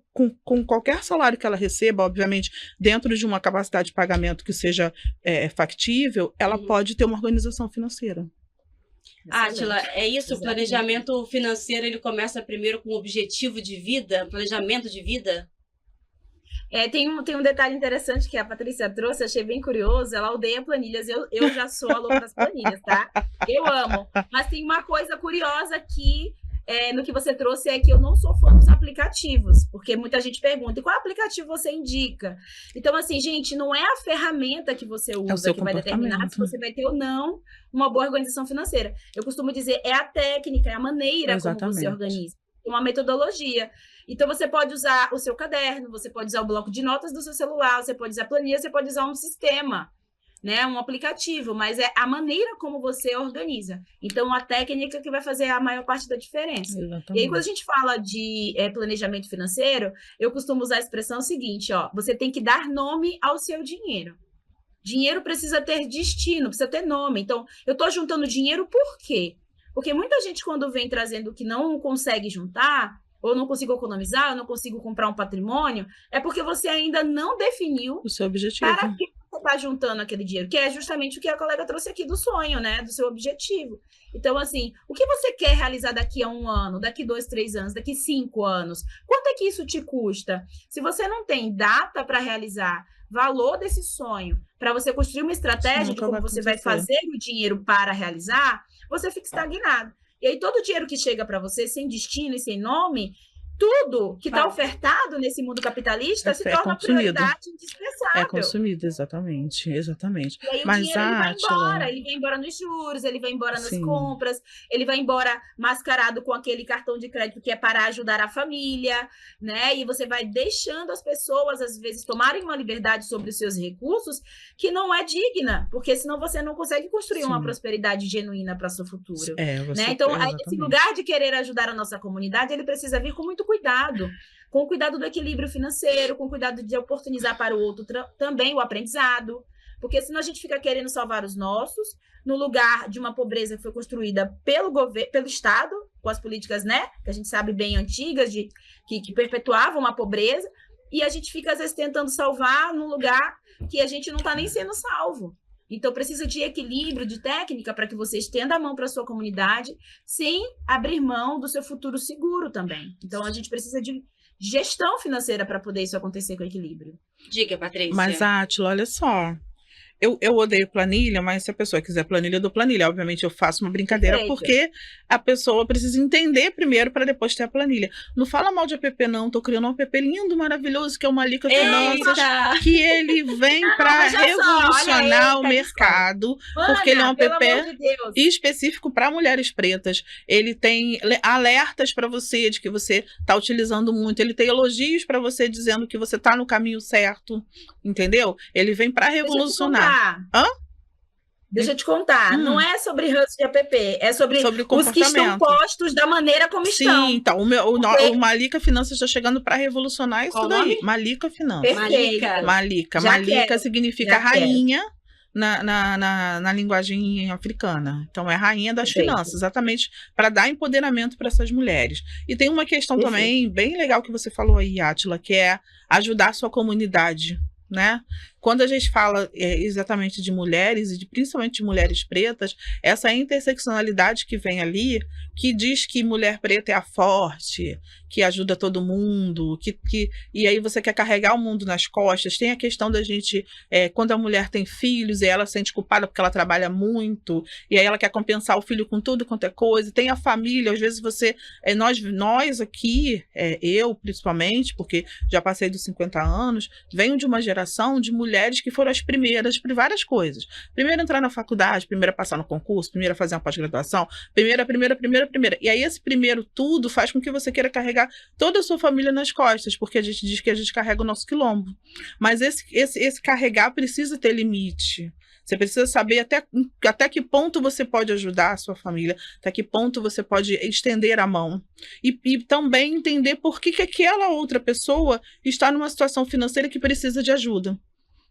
qualquer salário que ela receba, obviamente, dentro de uma capacidade de pagamento que seja factível, ela pode ter uma organização financeira. Átila, é isso? O planejamento financeiro, ele começa primeiro com objetivo de vida, planejamento de vida? Tem um detalhe interessante que a Patrícia trouxe, achei bem curioso, ela odeia planilhas, eu já sou a louca das planilhas, tá? Eu amo, mas tem uma coisa curiosa que no que você trouxe é que eu não sou fã dos aplicativos, porque muita gente pergunta, e qual aplicativo você indica? Então, assim, gente, não é a ferramenta que você usa que vai determinar se você vai ter ou não uma boa organização financeira. Eu costumo dizer, é a técnica, é a maneira como você organiza, uma metodologia. Então, você pode usar o seu caderno, você pode usar o bloco de notas do seu celular, você pode usar planilha, você pode usar um sistema, né, um aplicativo, mas é a maneira como você organiza. Então, a técnica que vai fazer a maior parte da diferença. Exatamente. E aí, quando a gente fala de planejamento financeiro, eu costumo usar a expressão seguinte, você tem que dar nome ao seu dinheiro. Dinheiro precisa ter destino, precisa ter nome. Então, eu estou juntando dinheiro por quê? Porque muita gente, quando vem trazendo que não consegue juntar, ou não consigo economizar, ou não consigo comprar um patrimônio, é porque você ainda não definiu o seu objetivo. Para que você está juntando aquele dinheiro, que é justamente o que a colega trouxe aqui do sonho, né? Do seu objetivo. Então, assim, o que você quer realizar daqui a 1 ano, daqui 2, 3 anos, daqui 5 anos? Quanto é que isso te custa? Se você não tem data para realizar, valor desse sonho, para você construir uma estratégia de como você vai fazer o dinheiro para realizar, você fica estagnado. E aí, todo o dinheiro que chega para você, sem destino e sem nome, tudo que está ofertado nesse mundo capitalista se torna uma prioridade indispensável. É consumido, exatamente. E aí Mas o dinheiro ele vai embora nos juros, ele vai embora nas compras, ele vai embora mascarado com aquele cartão de crédito que é para ajudar a família, né? E você vai deixando as pessoas, às vezes, tomarem uma liberdade sobre os seus recursos que não é digna, porque senão você não consegue construir uma prosperidade genuína para o seu futuro. Né? Então, esse lugar de querer ajudar a nossa comunidade, ele precisa vir com muito cuidado, com o cuidado do equilíbrio financeiro, com o cuidado de oportunizar para o outro também o aprendizado, porque senão a gente fica querendo salvar os nossos, no lugar de uma pobreza que foi construída pelo governo, pelo Estado, com as políticas, né, que a gente sabe bem antigas, que perpetuavam uma pobreza, e a gente fica, às vezes, tentando salvar num lugar que a gente não está nem sendo salvo. Então, precisa de equilíbrio, de técnica, para que você estenda a mão para a sua comunidade, sem abrir mão do seu futuro seguro também. Então, a gente precisa de gestão financeira para poder isso acontecer com equilíbrio. Diga, Patrícia. Mas, Átila, olha só. Eu odeio planilha, mas se a pessoa quiser planilha, eu dou planilha. Obviamente, eu faço uma brincadeira, porque a pessoa precisa entender primeiro para depois ter a planilha. Não fala mal de app, não. Tô criando um app lindo, maravilhoso, que é o Malika Finanças, que ele vem para revolucionar o mercado, porque ele é um app específico para mulheres pretas. Ele tem alertas para você de que você está utilizando muito. Ele tem elogios para você dizendo que você está no caminho certo, entendeu? Ele vem para revolucionar. Deixa eu te contar, não é sobre ranço de app, é sobre os que estão postos da maneira como estão. Sim, então, o Malika Finanças está chegando para revolucionar isso daí. Malika Finanças. Malika significa rainha na linguagem africana. Então, é rainha das finanças, exatamente para dar empoderamento para essas mulheres. E tem uma questão também bem legal que você falou aí, Átila, que é ajudar a sua comunidade, né? Quando a gente fala exatamente de mulheres, e principalmente de mulheres pretas, essa interseccionalidade que vem ali, que diz que mulher preta é a forte, que ajuda todo mundo, e aí você quer carregar o mundo nas costas. Tem a questão da gente, quando a mulher tem filhos, e ela se sente culpada porque ela trabalha muito, e aí ela quer compensar o filho com tudo quanto é coisa. Tem a família, às vezes você, nós aqui, eu principalmente, porque já passei dos 50 anos, venho de uma geração de mulheres que foram as primeiras por várias coisas. Primeiro entrar na faculdade, primeiro passar no concurso, primeiro fazer uma pós-graduação, primeira. E aí esse primeiro tudo faz com que você queira carregar toda a sua família nas costas, porque a gente diz que a gente carrega o nosso quilombo. Mas esse carregar precisa ter limite. Você precisa saber até que ponto você pode ajudar a sua família, até que ponto você pode estender a mão. E também entender por que aquela outra pessoa está numa situação financeira que precisa de ajuda.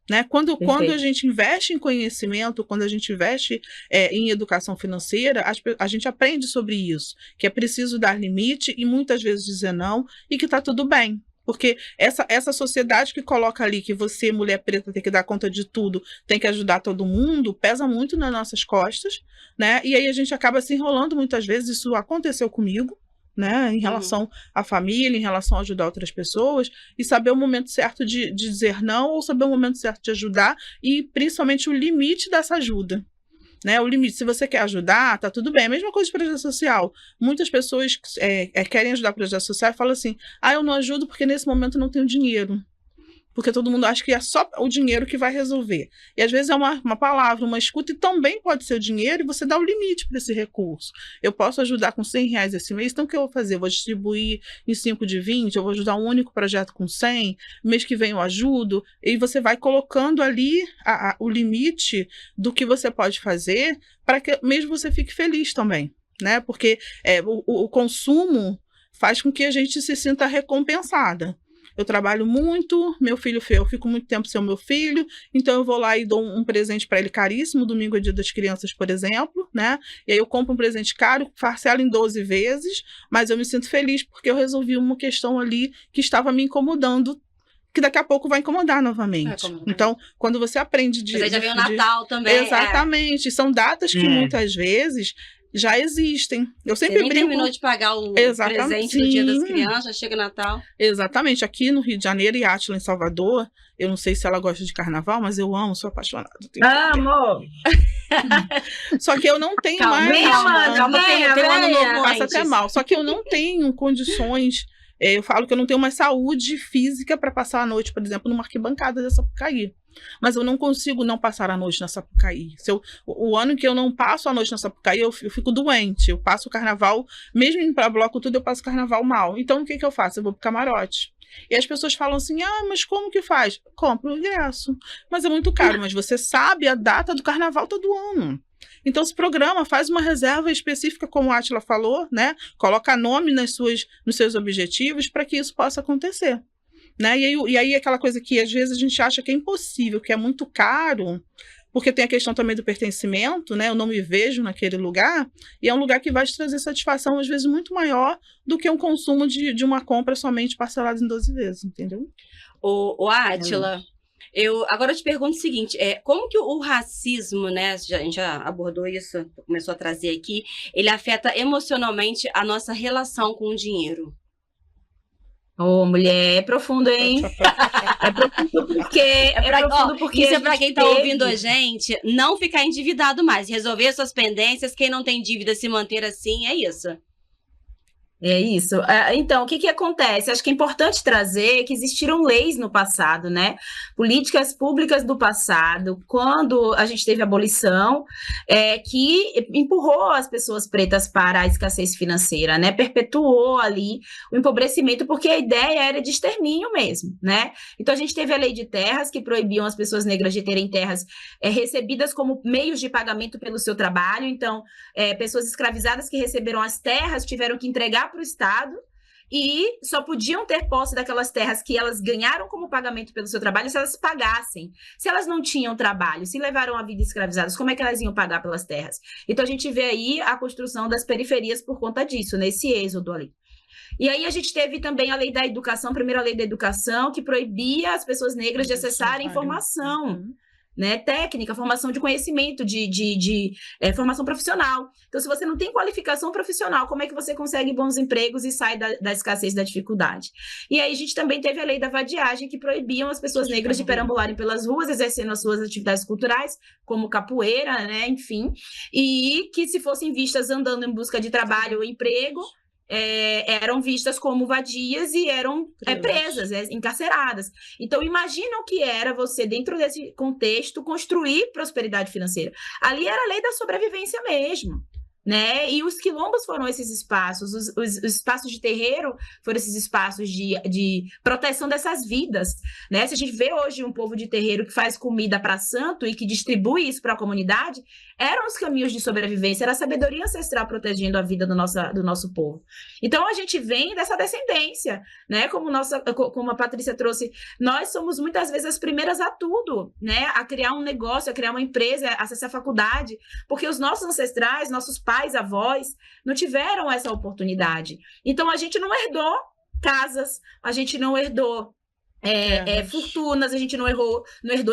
Né? Quando a gente investe em conhecimento, quando a gente investe em educação financeira, a gente aprende sobre isso, que é preciso dar limite e muitas vezes dizer não, e que está tudo bem. Porque essa sociedade que coloca ali que você, mulher preta, tem que dar conta de tudo, tem que ajudar todo mundo, pesa muito nas nossas costas, né? E aí a gente acaba se enrolando muitas vezes. Isso aconteceu comigo, né, em relação à família, em relação a ajudar outras pessoas, e saber o momento certo de dizer não, ou saber o momento certo de ajudar, e principalmente o limite dessa ajuda. Né, o limite, se você quer ajudar, tá tudo bem. A mesma coisa de projeto social. Muitas pessoas querem ajudar o projeto social e falam assim, eu não ajudo porque nesse momento eu não tenho dinheiro. Porque todo mundo acha que é só o dinheiro que vai resolver. E às vezes é uma palavra, uma escuta, e também pode ser o dinheiro, e você dá o limite para esse recurso. Eu posso ajudar com R$100 esse mês, então o que eu vou fazer? Eu vou distribuir em 5 de 20, eu vou ajudar um único projeto com 100, mês que vem eu ajudo, e você vai colocando ali o limite do que você pode fazer para que mesmo você fique feliz também, né? Porque o consumo faz com que a gente se sinta recompensada. Eu trabalho muito, meu filho eu fico muito tempo sem o meu filho, então eu vou lá e dou um presente para ele caríssimo, domingo é dia das crianças, por exemplo, né? E aí eu compro um presente caro, parcelo em 12 vezes, mas eu me sinto feliz porque eu resolvi uma questão ali que estava me incomodando, que daqui a pouco vai incomodar novamente. Então, quando você aprende de... Mas aí já vem o Natal também. Exatamente, são datas que muitas vezes já existem. Eu sempre brinco... Você nem terminou de pagar o presente no Dia das Crianças, chega o Natal. Exatamente. Aqui no Rio de Janeiro e Átila, em Salvador, eu não sei se ela gosta de carnaval, mas eu amo, sou apaixonada. Amor! Só que eu não tenho mais... Calma, tem um ano novo passa até mal. Só que eu não tenho condições Eu falo que eu não tenho mais saúde física para passar a noite, por exemplo, numa arquibancada da Sapucaí. Mas eu não consigo não passar a noite na Sapucaí. O ano que eu não passo a noite na Sapucaí, eu fico doente. Eu passo o carnaval, mesmo indo para bloco tudo, eu passo o carnaval mal. Então, o que eu faço? Eu vou pro camarote. E as pessoas falam assim, mas como que faz? Compra o ingresso. Mas é muito caro, mas você sabe a data do carnaval todo ano. Então, se programa, faz uma reserva específica, como a Átila falou, né? Coloca nome nos seus objetivos para que isso possa acontecer. Né? E aí aquela coisa que às vezes a gente acha que é impossível, que é muito caro, porque tem a questão também do pertencimento, né? Eu não me vejo naquele lugar, e é um lugar que vai te trazer satisfação, às vezes, muito maior do que um consumo de uma compra somente parcelada em 12 vezes, entendeu? Ô Átila, agora eu te pergunto o seguinte, como que o racismo, né, a gente já abordou isso, começou a trazer aqui, ele afeta emocionalmente a nossa relação com o dinheiro? Ô, mulher, é profundo, hein? É profundo porque isso é pra quem tá ouvindo a gente não ficar endividado mais, resolver suas pendências, quem não tem dívida se manter assim, é isso. É isso. Então, o que acontece? Acho que é importante trazer que existiram leis no passado, né? Políticas públicas do passado, quando a gente teve a abolição, que empurrou as pessoas pretas para a escassez financeira, né? Perpetuou ali o empobrecimento, porque a ideia era de extermínio mesmo, né? Então, a gente teve a lei de terras, que proibiam as pessoas negras de terem terras recebidas como meios de pagamento pelo seu trabalho. Então, pessoas escravizadas que receberam as terras tiveram que entregar para o Estado e só podiam ter posse daquelas terras que elas ganharam como pagamento pelo seu trabalho se elas pagassem. Se elas não tinham trabalho, se levaram a vida escravizadas, como é que elas iam pagar pelas terras? Então a gente vê aí a construção das periferias por conta disso, nesse êxodo ali. E aí a gente teve também a lei da educação, a primeira lei da educação, que proibia as pessoas negras de acessarem informação. Né, técnica, formação de conhecimento, formação profissional. Então, se você não tem qualificação profissional, como é que você consegue bons empregos e sai da escassez, da dificuldade? E aí a gente também teve a lei da vadiagem, que proibiam as pessoas negras de perambularem pelas ruas, exercendo as suas atividades culturais, como capoeira, né, enfim, e que se fossem vistas andando em busca de trabalho ou emprego, eram vistas como vadias e eram presas, encarceradas. Então, imagina o que era você, dentro desse contexto, construir prosperidade financeira. Ali era a lei da sobrevivência mesmo. Né? E os quilombos foram esses espaços, os espaços de terreiro foram esses espaços de proteção dessas vidas, né? Se a gente vê hoje um povo de terreiro que faz comida para santo e que distribui isso para a comunidade, eram os caminhos de sobrevivência, era a sabedoria ancestral protegendo a vida do nosso povo. Então a gente vem dessa descendência, né? Como a Patrícia trouxe, nós somos muitas vezes as primeiras a tudo, né? A criar um negócio, a criar uma empresa, a acessar a faculdade, porque os nossos ancestrais, nossos pais, avós, não tiveram essa oportunidade. Então, a gente não herdou casas, a gente não herdou fortunas, a gente não herdou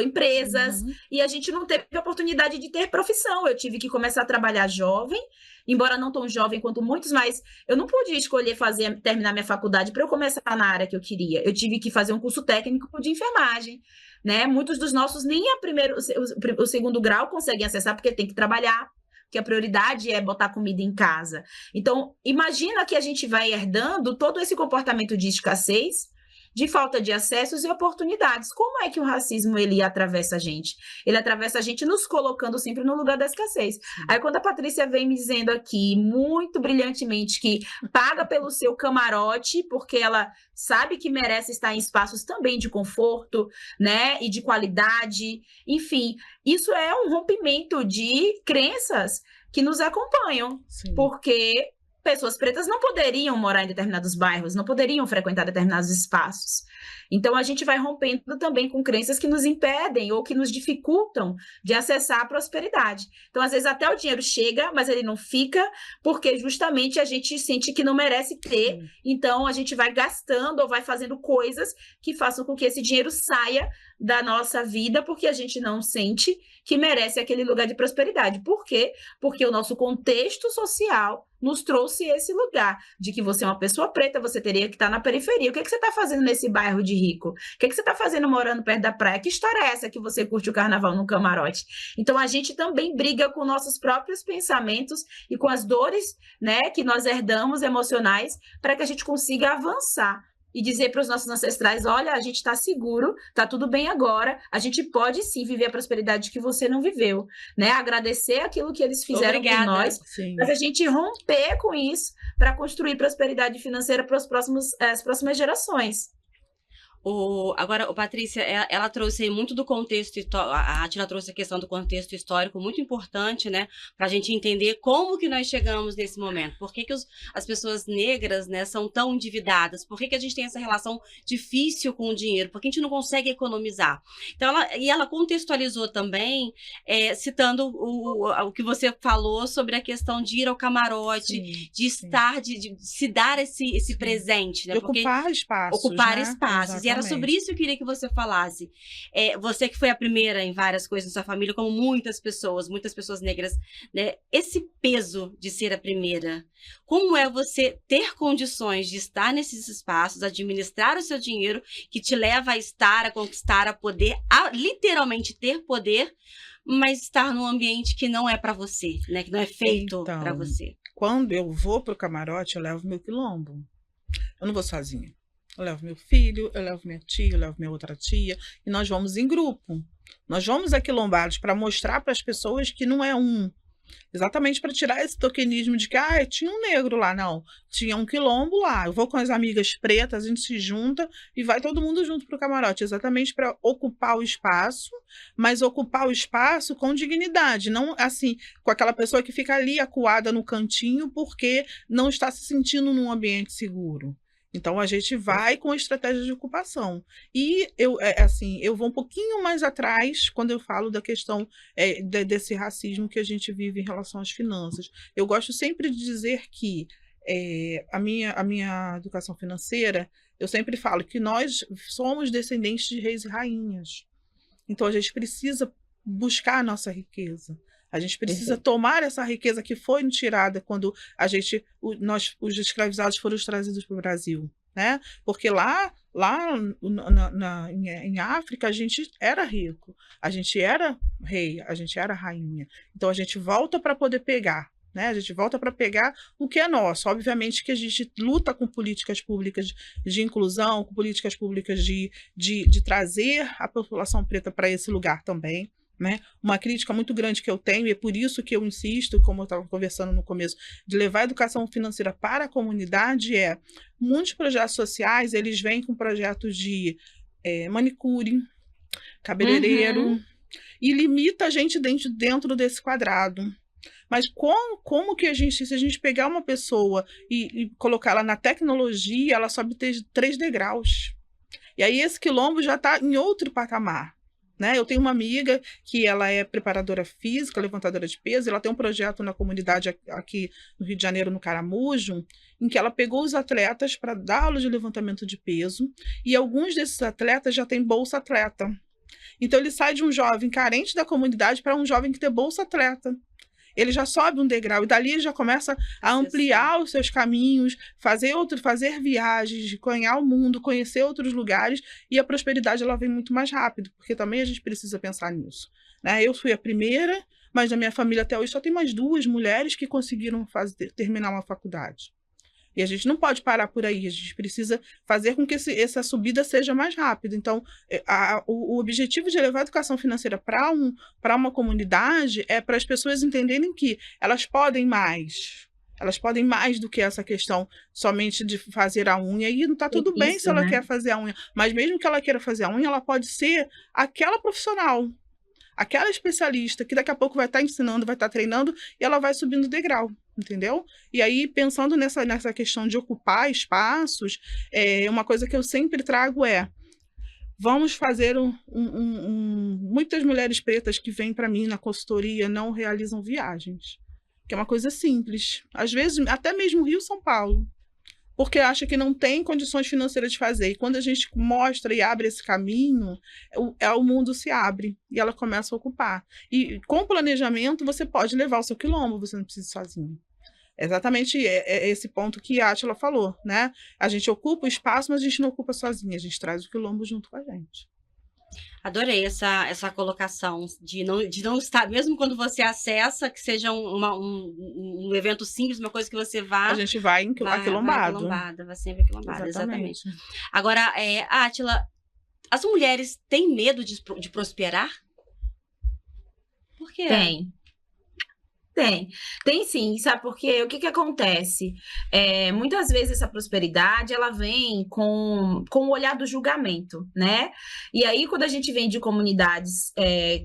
empresas, e a gente não teve a oportunidade de ter profissão. Eu tive que começar a trabalhar jovem, embora não tão jovem quanto muitos, mas eu não podia escolher terminar minha faculdade para eu começar na área que eu queria. Eu tive que fazer um curso técnico de enfermagem, né? Muitos dos nossos nem o segundo grau conseguem acessar, porque tem que trabalhar, que a prioridade é botar comida em casa. Então, imagina que a gente vai herdando todo esse comportamento de escassez, de falta de acessos e oportunidades. Como é que o racismo, ele atravessa a gente? Ele atravessa a gente nos colocando sempre no lugar da escassez. Aí, quando a Patrícia vem me dizendo aqui, muito brilhantemente, que paga pelo seu camarote, porque ela sabe que merece estar em espaços também de conforto, né, e de qualidade, enfim, isso é um rompimento de crenças que nos acompanham, porque pessoas pretas não poderiam morar em determinados bairros, não poderiam frequentar determinados espaços. Então, a gente vai rompendo também com crenças que nos impedem ou que nos dificultam de acessar a prosperidade. Então, às vezes, até o dinheiro chega, mas ele não fica, porque justamente a gente sente que não merece ter. Então, a gente vai gastando ou vai fazendo coisas que façam com que esse dinheiro saia da nossa vida porque a gente não sente que merece aquele lugar de prosperidade. Por quê? Porque o nosso contexto social nos trouxe esse lugar de que você é uma pessoa preta, você teria que estar na periferia. O que você está fazendo nesse bairro de rico? O que você está fazendo morando perto da praia? Que história é essa que você curte o carnaval no camarote? Então, a gente também briga com nossos próprios pensamentos e com as dores, né, que nós herdamos emocionais para que a gente consiga avançar. E dizer para os nossos ancestrais, olha, a gente está seguro, está tudo bem agora, a gente pode sim viver a prosperidade que você não viveu, né? Agradecer aquilo que eles fizeram por nós, mas a gente romper com isso para construir prosperidade financeira para as próximas gerações. Agora, Patrícia, ela trouxe aí muito do contexto, a Átila trouxe a questão do contexto histórico, muito importante, né, para a gente entender como que nós chegamos nesse momento, por que as pessoas negras, né, são tão endividadas, por que a gente tem essa relação difícil com o dinheiro, por que a gente não consegue economizar. Então, ela contextualizou também, citando o que você falou sobre a questão de ir ao camarote, sim, de estar, de se dar esse presente, né, de ocupar espaços. Ocupar, né? espaços. Exatamente. E era sobre isso que eu queria que você falasse. Você que foi a primeira em várias coisas na sua família, como muitas pessoas negras, né? Esse peso de ser a primeira. Como é você ter condições de estar nesses espaços, administrar o seu dinheiro, que te leva a estar, a conquistar, a poder, a literalmente ter poder, mas estar num ambiente que não é para você, né? Que não é feito para você. Quando eu vou pro camarote, eu levo meu quilombo. Eu não vou sozinha. Eu levo meu filho, eu levo minha tia, eu levo minha outra tia, e nós vamos em grupo. Nós vamos aquilombados para mostrar para as pessoas que não é um. Exatamente para tirar esse tokenismo de que tinha um negro lá, não. Tinha um quilombo lá. Eu vou com as amigas pretas, a gente se junta e vai todo mundo junto para o camarote. Exatamente para ocupar o espaço, mas ocupar o espaço com dignidade. Não assim, com aquela pessoa que fica ali acuada no cantinho porque não está se sentindo num ambiente seguro. Então, a gente vai com estratégia de ocupação. E eu vou um pouquinho mais atrás quando eu falo da questão desse racismo que a gente vive em relação às finanças. Eu gosto sempre de dizer que a minha educação financeira, eu sempre falo que nós somos descendentes de reis e rainhas. Então, a gente precisa buscar a nossa riqueza. A gente precisa tomar essa riqueza que foi tirada quando os escravizados foram trazidos para o Brasil, né? Porque lá em África a gente era rico, a gente era rei, a gente era rainha. Então a gente volta para poder pegar, né? A gente volta para pegar o que é nosso. Obviamente que a gente luta com políticas públicas de inclusão, com políticas públicas de trazer a população preta para esse lugar também. Né? Uma crítica muito grande que eu tenho, e é por isso que eu insisto, como eu estava conversando no começo, de levar a educação financeira para a comunidade, muitos projetos sociais, eles vêm com projetos de manicure, cabeleireiro, e limita a gente dentro desse quadrado. Mas como que se a gente pegar uma pessoa e colocar ela na tecnologia, ela sobe 3 degraus. E aí esse quilombo já está em outro patamar. Né? Eu tenho uma amiga que ela é preparadora física, levantadora de peso, ela tem um projeto na comunidade aqui no Rio de Janeiro, no Caramujo, em que ela pegou os atletas para dar aula de levantamento de peso, e alguns desses atletas já têm bolsa atleta. Então ele sai de um jovem carente da comunidade para um jovem que tem bolsa atleta. Ele já sobe um degrau e dali ele já começa a ampliar os seus caminhos, fazer viagens, ganhar o mundo, conhecer outros lugares, e a prosperidade ela vem muito mais rápido, porque também a gente precisa pensar nisso. Né? Eu fui a primeira, mas na minha família até hoje só tem mais 2 mulheres que conseguiram terminar uma faculdade. E a gente não pode parar por aí, a gente precisa fazer com que essa subida seja mais rápida. Então, o objetivo de levar a educação financeira para uma comunidade é para as pessoas entenderem que elas podem mais. Elas podem mais do que essa questão somente de fazer a unha. E não está tudo bem se ela quer fazer a unha. Mas mesmo que ela queira fazer a unha, ela pode ser aquela profissional, aquela especialista que daqui a pouco vai estar ensinando, vai estar treinando, e ela vai subindo o degrau. Entendeu? E aí, pensando nessa questão de ocupar espaços, uma coisa que eu sempre trago vamos fazer muitas mulheres pretas que vêm para mim na consultoria não realizam viagens, que é uma coisa simples. Às vezes, até mesmo Rio, São Paulo. porque acha que não tem condições financeiras de fazer. E quando a gente mostra e abre esse caminho, o mundo se abre e ela começa a ocupar. E com planejamento, você pode levar o seu quilombo, você não precisa ir sozinho. Exatamente esse ponto que a Átila falou, né? A gente ocupa o espaço, mas a gente não ocupa sozinha, a gente traz o quilombo junto com a gente. Adorei essa colocação de não estar, mesmo quando você acessa, que seja um evento simples, uma coisa que você vá. A gente vai aquilombado. Vai sempre aquilombada, exatamente. Agora, Átila, as mulheres têm medo de prosperar? Por quê? Tem sim, sabe por quê? O que acontece? Muitas vezes essa prosperidade, ela vem com o olhar do julgamento, né? E aí, quando a gente vem de comunidades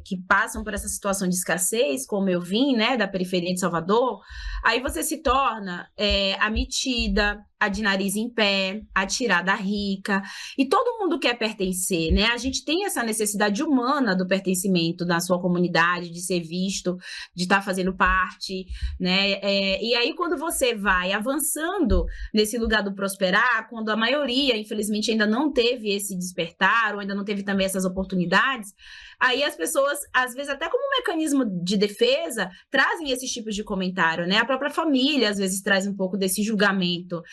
que passam por essa situação de escassez, como eu vim, né, da periferia de Salvador, aí você se torna a metida, a de nariz em pé, a tirada rica, e todo mundo quer pertencer, né? A gente tem essa necessidade humana do pertencimento na sua comunidade, de ser visto, de estar fazendo parte, né? E aí, quando você vai avançando nesse lugar do prosperar, quando a maioria, infelizmente, ainda não teve esse despertar, ou ainda não teve também essas oportunidades, aí as pessoas, às vezes, até como um mecanismo de defesa, trazem esses tipos de comentário, né? A própria família, às vezes, traz um pouco desse julgamento.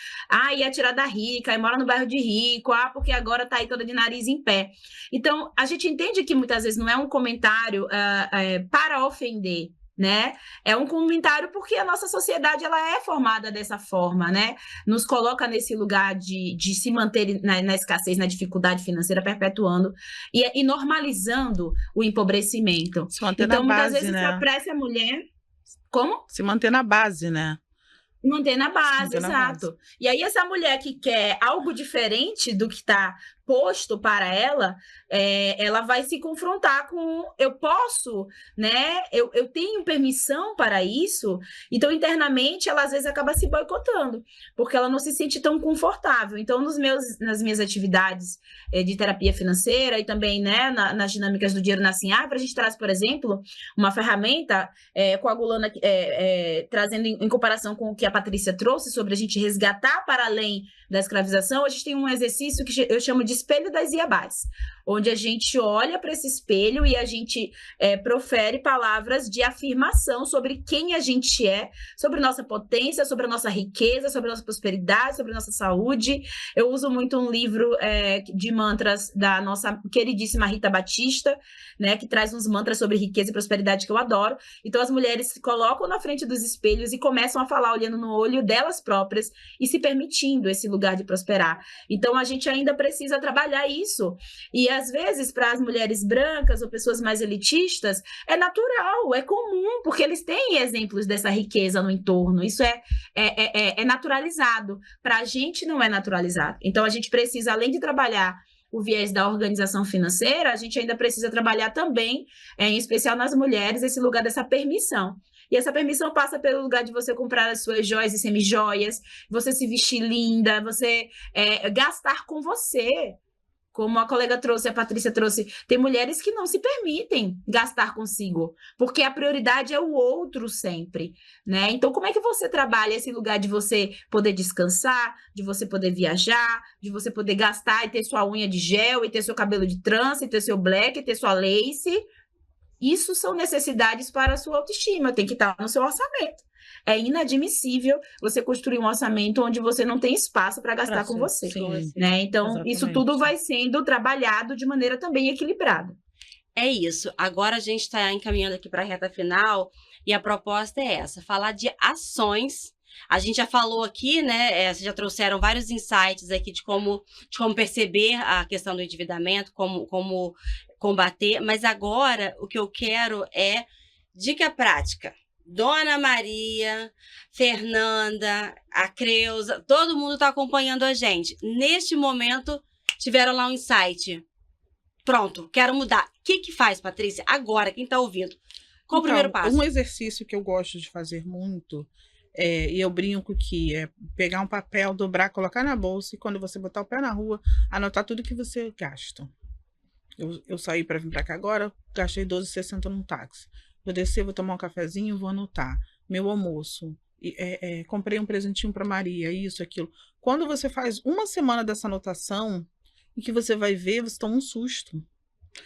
E a tirada rica, e mora no bairro de rico, porque agora tá aí toda de nariz em pé. Então, a gente entende que muitas vezes não é um comentário para ofender, né? É um comentário porque a nossa sociedade, ela é formada dessa forma, né? Nos coloca nesse lugar de se manter na escassez, na dificuldade financeira, perpetuando e normalizando o empobrecimento. Se manter então, na muitas base, vezes, né? se apressa a mulher... Como? Se manter na base, né? Manter na base, Manter na exato. base. E aí, essa mulher que quer algo diferente do que está posto para ela, ela vai se confrontar com eu posso, né? Eu tenho permissão para isso. Então, internamente, ela às vezes acaba se boicotando, porque ela não se sente tão confortável. Então, nas minhas atividades de terapia financeira e também, né, nas dinâmicas do Dinheiro Nasce em Árvore, a gente traz, por exemplo, uma ferramenta coagulando, trazendo em comparação com o que a Patrícia trouxe sobre a gente resgatar para além da escravização. A gente tem um exercício que eu chamo de espelho das Iabás, onde a gente olha para esse espelho e a gente profere palavras de afirmação sobre quem a gente é, sobre nossa potência, sobre a nossa riqueza, sobre a nossa prosperidade, sobre a nossa saúde. Eu uso muito um livro de mantras da nossa queridíssima Rita Batista, né, que traz uns mantras sobre riqueza e prosperidade que eu adoro. Então, as mulheres se colocam na frente dos espelhos e começam a falar olhando no olho delas próprias e se permitindo esse lugar de prosperar. Então, a gente ainda precisa trabalhar isso. E, às vezes, para as mulheres brancas ou pessoas mais elitistas, é natural, é comum, porque eles têm exemplos dessa riqueza no entorno. Isso é naturalizado. Para a gente, não é naturalizado. Então, a gente precisa, além de trabalhar o viés da organização financeira, a gente ainda precisa trabalhar também, em especial nas mulheres, esse lugar dessa permissão. E essa permissão passa pelo lugar de você comprar as suas joias e semijoias, você se vestir linda, você gastar com você. Como a colega trouxe, a Patrícia trouxe, tem mulheres que não se permitem gastar consigo, porque a prioridade é o outro sempre, né? Então, como é que você trabalha esse lugar de você poder descansar, de você poder viajar, de você poder gastar e ter sua unha de gel, e ter seu cabelo de trança, e ter seu black, e ter sua lace? Isso são necessidades para a sua autoestima, tem que estar no seu orçamento. É inadmissível você construir um orçamento onde você não tem espaço para gastar com você. Sim, né? Então, exatamente. Isso tudo vai sendo trabalhado de maneira também equilibrada. É isso. Agora a gente está encaminhando aqui para a reta final e a proposta é essa, falar de ações. A gente já falou aqui, né? Vocês já trouxeram vários insights aqui de como perceber a questão do endividamento, como combater, mas agora o que eu quero é dica prática. Dona Maria, Fernanda, a Creuza, todo mundo está acompanhando a gente. Neste momento, tiveram lá um insight. Pronto, quero mudar. O que faz, Patrícia? Agora, quem está ouvindo? Qual o primeiro passo? Um exercício que eu gosto de fazer muito, e eu brinco que é pegar um papel, dobrar, colocar na bolsa e quando você botar o pé na rua, anotar tudo que você gasta. Eu saí para vir para cá agora, gastei R$12,60 num táxi. Vou descer, vou tomar um cafezinho, vou anotar. Meu almoço, comprei um presentinho para Maria, isso, aquilo. Quando você faz uma semana dessa anotação, e que você vai ver, você toma um susto.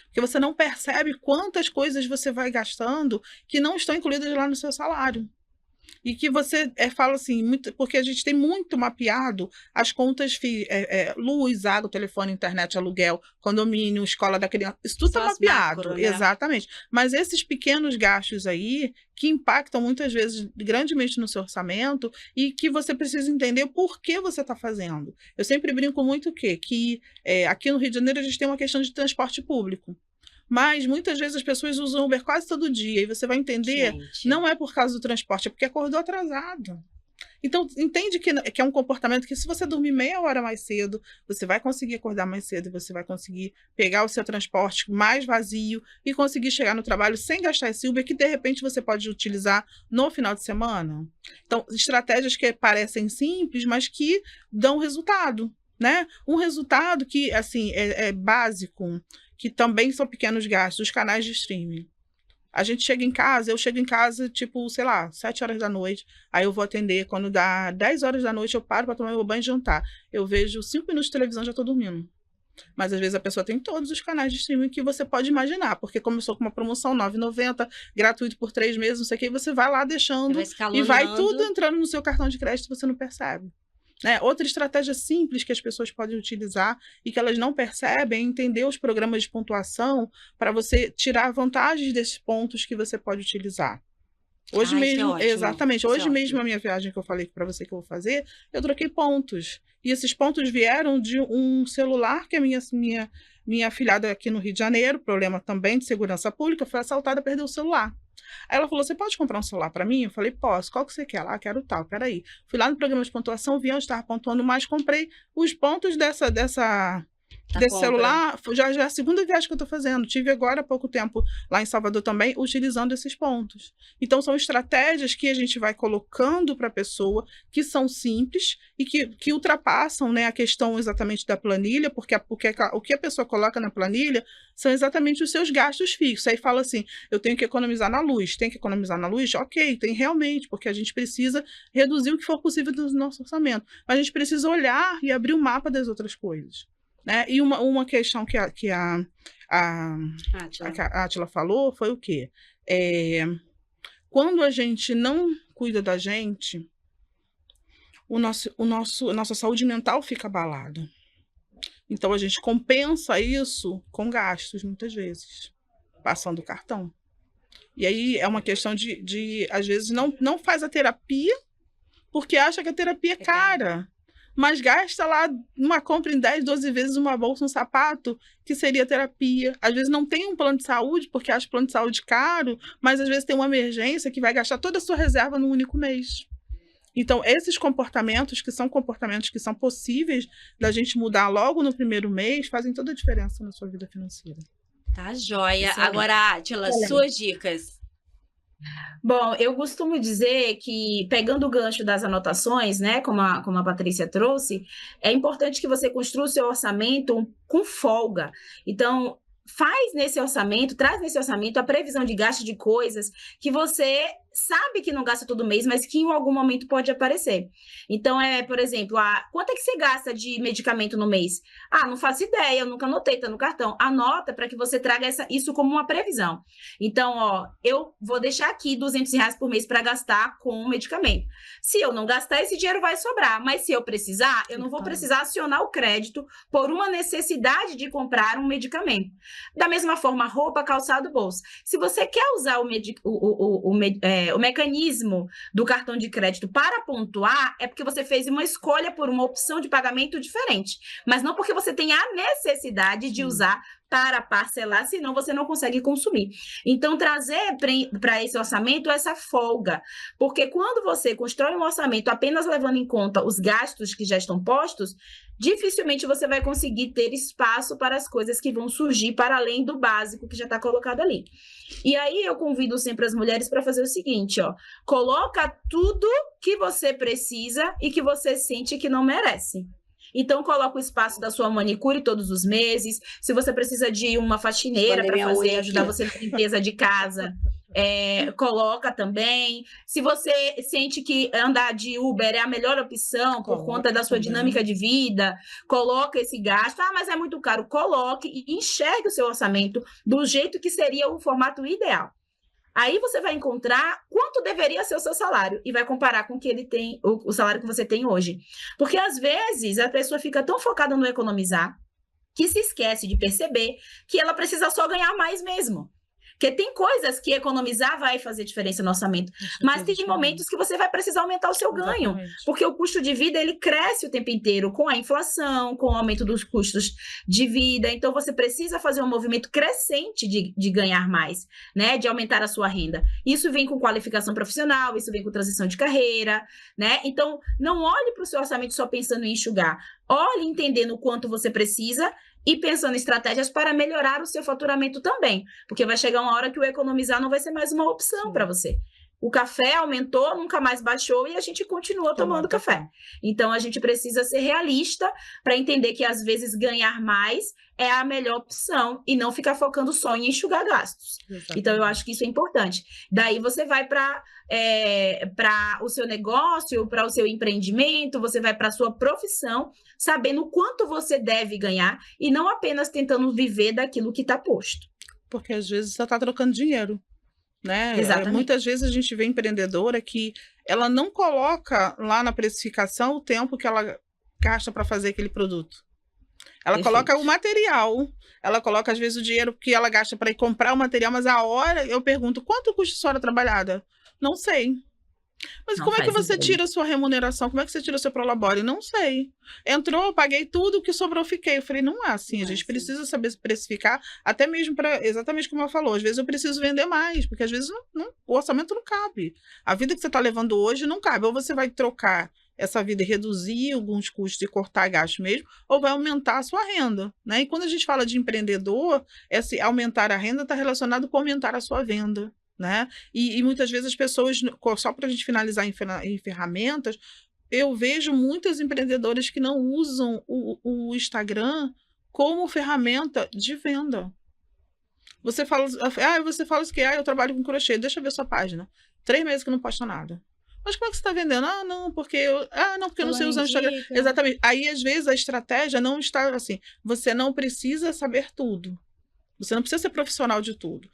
Porque você não percebe quantas coisas você vai gastando que não estão incluídas lá no seu salário. E que você fala assim, porque a gente tem muito mapeado as contas, luz, água, telefone, internet, aluguel, condomínio, escola da criança, isso tudo está mapeado. Macro, né? Exatamente. Mas esses pequenos gastos aí, que impactam muitas vezes grandemente no seu orçamento e que você precisa entender por que você está fazendo. Eu sempre brinco muito que aqui no Rio de Janeiro a gente tem uma questão de transporte público. Mas muitas vezes as pessoas usam Uber quase todo dia e você vai entender, não é por causa do transporte, é porque acordou atrasado. Então, entende que é um comportamento que se você dormir meia hora mais cedo, você vai conseguir acordar mais cedo e você vai conseguir pegar o seu transporte mais vazio e conseguir chegar no trabalho sem gastar esse Uber que, de repente, você pode utilizar no final de semana. Então, estratégias que parecem simples, mas que dão resultado, né? Um resultado que, assim, é básico, que também são pequenos gastos, os canais de streaming. A gente chega em casa, eu chego em casa, tipo, sei lá, 7 horas da noite, aí eu vou atender, quando dá 10 horas da noite, eu paro para tomar meu banho e jantar. Eu vejo 5 minutos de televisão e já estou dormindo. Mas, às vezes, a pessoa tem todos os canais de streaming que você pode imaginar, porque começou com uma promoção R$ 9,90, gratuito por 3 meses, não sei o que, e você vai lá deixando, e vai tudo entrando no seu cartão de crédito e você não percebe. Outra estratégia simples que as pessoas podem utilizar e que elas não percebem é entender os programas de pontuação para você tirar vantagens desses pontos que você pode utilizar. Hoje mesmo, exatamente, hoje mesmo a minha viagem que eu falei para você que eu vou fazer, eu troquei pontos. E esses pontos vieram de um celular que a minha afilhada aqui no Rio de Janeiro, problema também de segurança pública, foi assaltada, perdeu o celular. Aí ela falou, você pode comprar um celular para mim? Eu falei, posso. Qual que você quer? Ah, quero tal, peraí. Fui lá no programa de pontuação, vi onde estava pontuando mais, comprei os pontos desse celular. Já é a segunda viagem que eu estou fazendo. Tive agora há pouco tempo lá em Salvador também, utilizando esses pontos. Então, são estratégias que a gente vai colocando para a pessoa, que são simples e que ultrapassam, né, a questão exatamente da planilha, porque o que a pessoa coloca na planilha são exatamente os seus gastos fixos. Aí fala assim, eu tenho que economizar na luz. Tem que economizar na luz? Ok, tem realmente, porque a gente precisa reduzir o que for possível do nosso orçamento. Mas a gente precisa olhar e abrir o mapa das outras coisas. Né? E uma questão que a Átila falou foi o quê? Quando a gente não cuida da gente, a nossa saúde mental fica abalada. Então, a gente compensa isso com gastos, muitas vezes, passando o cartão. E aí é uma questão de às vezes, não faz a terapia, porque acha que a terapia é cara. Mas gasta lá uma compra em 10, 12 vezes uma bolsa, um sapato, que seria terapia. Às vezes não tem um plano de saúde, porque acha plano de saúde caro, mas às vezes tem uma emergência que vai gastar toda a sua reserva num único mês. Então, esses comportamentos que são possíveis da gente mudar logo no primeiro mês, fazem toda a diferença na sua vida financeira. Tá joia. Excelente. Agora, Átila, suas dicas. Bom, eu costumo dizer que, pegando o gancho das anotações, né, como a Patrícia trouxe, é importante que você construa o seu orçamento com folga. Então, traz nesse orçamento a previsão de gasto de coisas que você sabe que não gasta todo mês, mas que em algum momento pode aparecer. Então, por exemplo, quanto é que você gasta de medicamento no mês? Não faço ideia, eu nunca anotei, tá no cartão. Anota para que você traga isso como uma previsão. Então, eu vou deixar aqui R$200 por mês para gastar com medicamento. Se eu não gastar, esse dinheiro vai sobrar, mas se eu precisar, eu não vou precisar acionar o crédito por uma necessidade de comprar um medicamento. Da mesma forma, roupa, calçado, bolsa. Se você quer usar o mecanismo do cartão de crédito para pontuar, é porque você fez uma escolha por uma opção de pagamento diferente, mas não porque você tem a necessidade de usar para parcelar, senão você não consegue consumir. Então, trazer para esse orçamento essa folga, porque quando você constrói um orçamento apenas levando em conta os gastos que já estão postos, dificilmente você vai conseguir ter espaço para as coisas que vão surgir para além do básico que já está colocado ali. E aí eu convido sempre as mulheres para fazer o seguinte, coloca tudo que você precisa e que você sente que não merece. Então, coloca o espaço da sua manicure todos os meses. Se você precisa de uma faxineira para ajudar você na limpeza de casa, coloca também. Se você sente que andar de Uber é a melhor opção por conta da sua dinâmica de vida, coloca esse gasto. Ah, mas é muito caro. Coloque e enxergue o seu orçamento do jeito que seria o formato ideal. Aí você vai encontrar quanto deveria ser o seu salário e vai comparar com o que ele tem, o salário que você tem hoje. Porque às vezes a pessoa fica tão focada no economizar que se esquece de perceber que ela precisa só ganhar mais mesmo. Porque tem coisas que economizar vai fazer diferença no orçamento, mas tem momentos que você vai precisar aumentar o seu ganho, porque o custo de vida ele cresce o tempo inteiro com a inflação, com o aumento dos custos de vida, então você precisa fazer um movimento crescente de ganhar mais, né, de aumentar a sua renda. Isso vem com qualificação profissional, isso vem com transição de carreira, né? Então não olhe para o seu orçamento só pensando em enxugar, olhe entendendo o quanto você precisa e pensando em estratégias para melhorar o seu faturamento também, porque vai chegar uma hora que o economizar não vai ser mais uma opção para você. O café aumentou, nunca mais baixou e a gente continua tomando café. Então, a gente precisa ser realista para entender que, às vezes, ganhar mais é a melhor opção e não ficar focando só em enxugar gastos. Exatamente. Então, eu acho que isso é importante. Daí, você vai para o seu negócio, para o seu empreendimento, você vai para a sua profissão, sabendo o quanto você deve ganhar e não apenas tentando viver daquilo que está posto. Porque, às vezes, você está trocando dinheiro. Né? Muitas vezes a gente vê empreendedora que ela não coloca lá na precificação o tempo que ela gasta para fazer aquele produto. Ela coloca o material, ela coloca às vezes o dinheiro que ela gasta para ir comprar o material, mas a hora eu pergunto, quanto custa a sua hora trabalhada? Não sei. Mas como é que você tira a sua remuneração? Como é que você tira o seu prolabore? Não sei. Entrou, paguei tudo, o que sobrou fiquei. Eu falei, não é assim, a gente precisa saber precificar, até mesmo para, exatamente como ela falou, às vezes eu preciso vender mais, porque às vezes o orçamento não cabe. A vida que você está levando hoje não cabe. Ou você vai trocar essa vida e reduzir alguns custos e cortar gastos mesmo, ou vai aumentar a sua renda, né? E quando a gente fala de empreendedor, esse aumentar a renda está relacionado com aumentar a sua venda. Né? E muitas vezes as pessoas, só para a gente finalizar em ferramentas, eu vejo muitas empreendedoras que não usam o Instagram como ferramenta de venda. Você fala assim que eu trabalho com crochê, deixa eu ver sua página. 3 meses que não posta nada. Mas como é que você está vendendo? Porque eu não sei usar o Instagram. Exatamente. Aí, às vezes, a estratégia não está assim. Você não precisa saber tudo. Você não precisa ser profissional de tudo.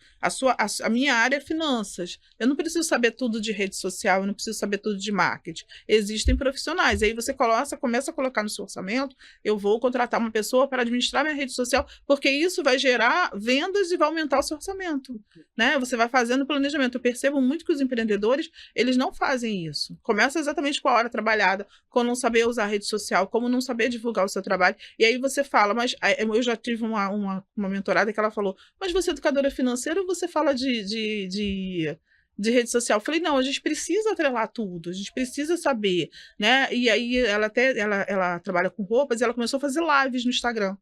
A minha área é finanças. Eu não preciso saber tudo de rede social, eu não preciso saber tudo de marketing. Existem profissionais. Aí você começa a colocar no seu orçamento, eu vou contratar uma pessoa para administrar minha rede social, porque isso vai gerar vendas e vai aumentar o seu orçamento. Né? Você vai fazendo planejamento. Eu percebo muito que os empreendedores, eles não fazem isso. Começa exatamente com a hora trabalhada, com não saber usar a rede social, como não saber divulgar o seu trabalho. E aí você fala, mas eu já tive uma mentorada que ela falou, mas você é educadora financeira ou você fala de rede social? Eu falei, não, a gente precisa atrelar tudo, a gente precisa saber, né? E aí ela trabalha com roupas e ela começou a fazer lives no Instagram.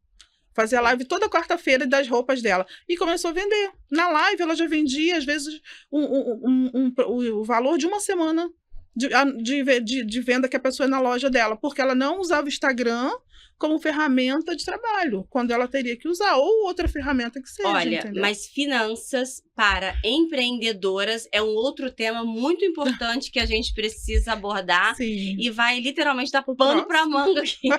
Fazia live toda quarta-feira das roupas dela. E começou a vender. Na live ela já vendia, às vezes, o valor de uma semana de venda que a pessoa na loja dela, porque ela não usava o Instagram como ferramenta de trabalho, quando ela teria que usar, ou outra ferramenta que seja. Olha, entendeu? Mas finanças para empreendedoras é um outro tema muito importante que a gente precisa abordar. Sim. E vai literalmente dar pano para manga aqui.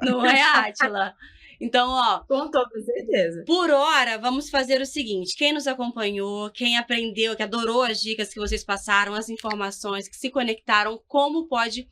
Não é, Átila? Então, com toda certeza. Por hora, vamos fazer o seguinte. Quem nos acompanhou, quem aprendeu, que adorou as dicas que vocês passaram, as informações, que se conectaram, como pode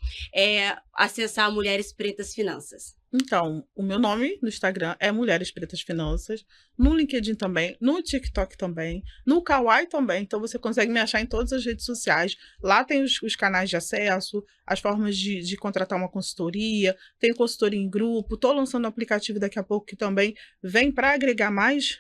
acessar Mulheres Pretas Finanças? Então, o meu nome no Instagram é Mulheres Pretas Finanças, no LinkedIn também, no TikTok também, no Kawaii também, então você consegue me achar em todas as redes sociais. Lá tem os canais de acesso, as formas de contratar uma consultoria, tem consultoria em grupo, estou lançando um aplicativo daqui a pouco que também vem para agregar mais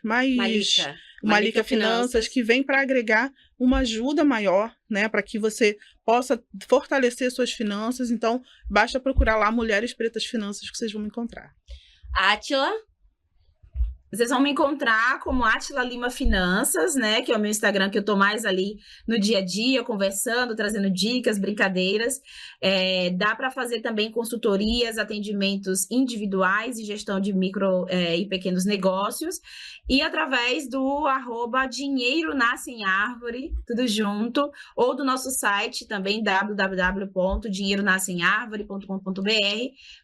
Malika Finanças, que vem para agregar uma ajuda maior, né, para que você possa fortalecer suas finanças. Então, basta procurar lá Mulheres Pretas Finanças que vocês vão me encontrar. Átila? Vocês vão me encontrar como Átila Lima Finanças, né? Que é o meu Instagram, que eu tô mais ali no dia a dia, conversando, trazendo dicas, brincadeiras. Dá para fazer também consultorias, atendimentos individuais e gestão de micro e pequenos negócios. E através do @Dinheiro Nasce em Árvore, tudo junto, ou do nosso site também, www.dinheironasceemárvore.com.br.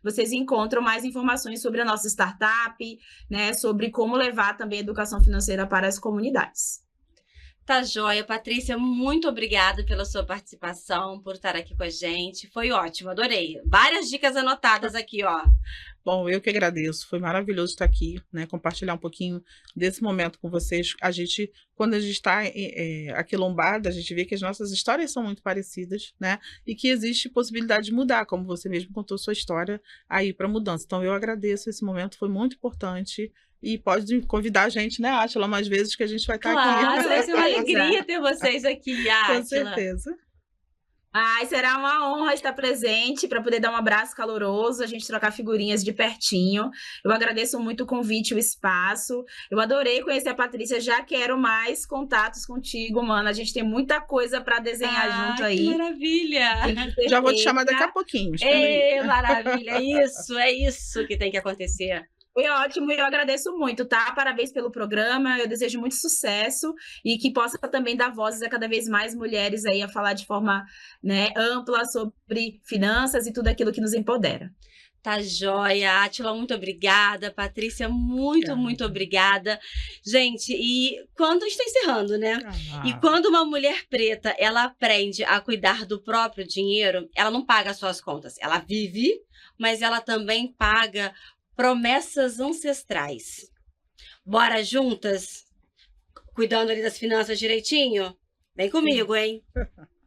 Vocês encontram mais informações sobre a nossa startup, né? Sobre como levar também a educação financeira para as comunidades. Tá joia, Patrícia, muito obrigada pela sua participação, por estar aqui com a gente. Foi ótimo, adorei. Várias dicas anotadas aqui, ó. Bom, eu que agradeço. Foi maravilhoso estar aqui, né? Compartilhar um pouquinho desse momento com vocês. Quando a gente está aquilombada, a gente vê que as nossas histórias são muito parecidas, né? E que existe possibilidade de mudar, como você mesmo contou sua história aí para mudança. Então, eu agradeço esse momento, foi muito importante. E pode convidar a gente, né, Átila, mais vezes que a gente vai estar aqui. Claro, vai ser uma alegria ter vocês aqui, Átila. Com certeza. Será uma honra estar presente para poder dar um abraço caloroso, a gente trocar figurinhas de pertinho. Eu agradeço muito o convite, o espaço. Eu adorei conhecer a Patrícia, já quero mais contatos contigo, mana. A gente tem muita coisa para desenhar junto aí. Que maravilha! Já vou te chamar daqui a pouquinho. Maravilha, é isso que tem que acontecer. Foi ótimo e eu agradeço muito, tá? Parabéns pelo programa, eu desejo muito sucesso e que possa também dar vozes a cada vez mais mulheres aí a falar de forma, né, ampla sobre finanças e tudo aquilo que nos empodera. Tá joia, Átila, muito obrigada. Patrícia, muito obrigada. Gente, e quando está encerrando, né? E quando uma mulher preta, ela aprende a cuidar do próprio dinheiro, ela não paga as suas contas. Ela vive, mas ela também paga promessas ancestrais. Bora juntas? Cuidando ali das finanças direitinho? Vem comigo, hein?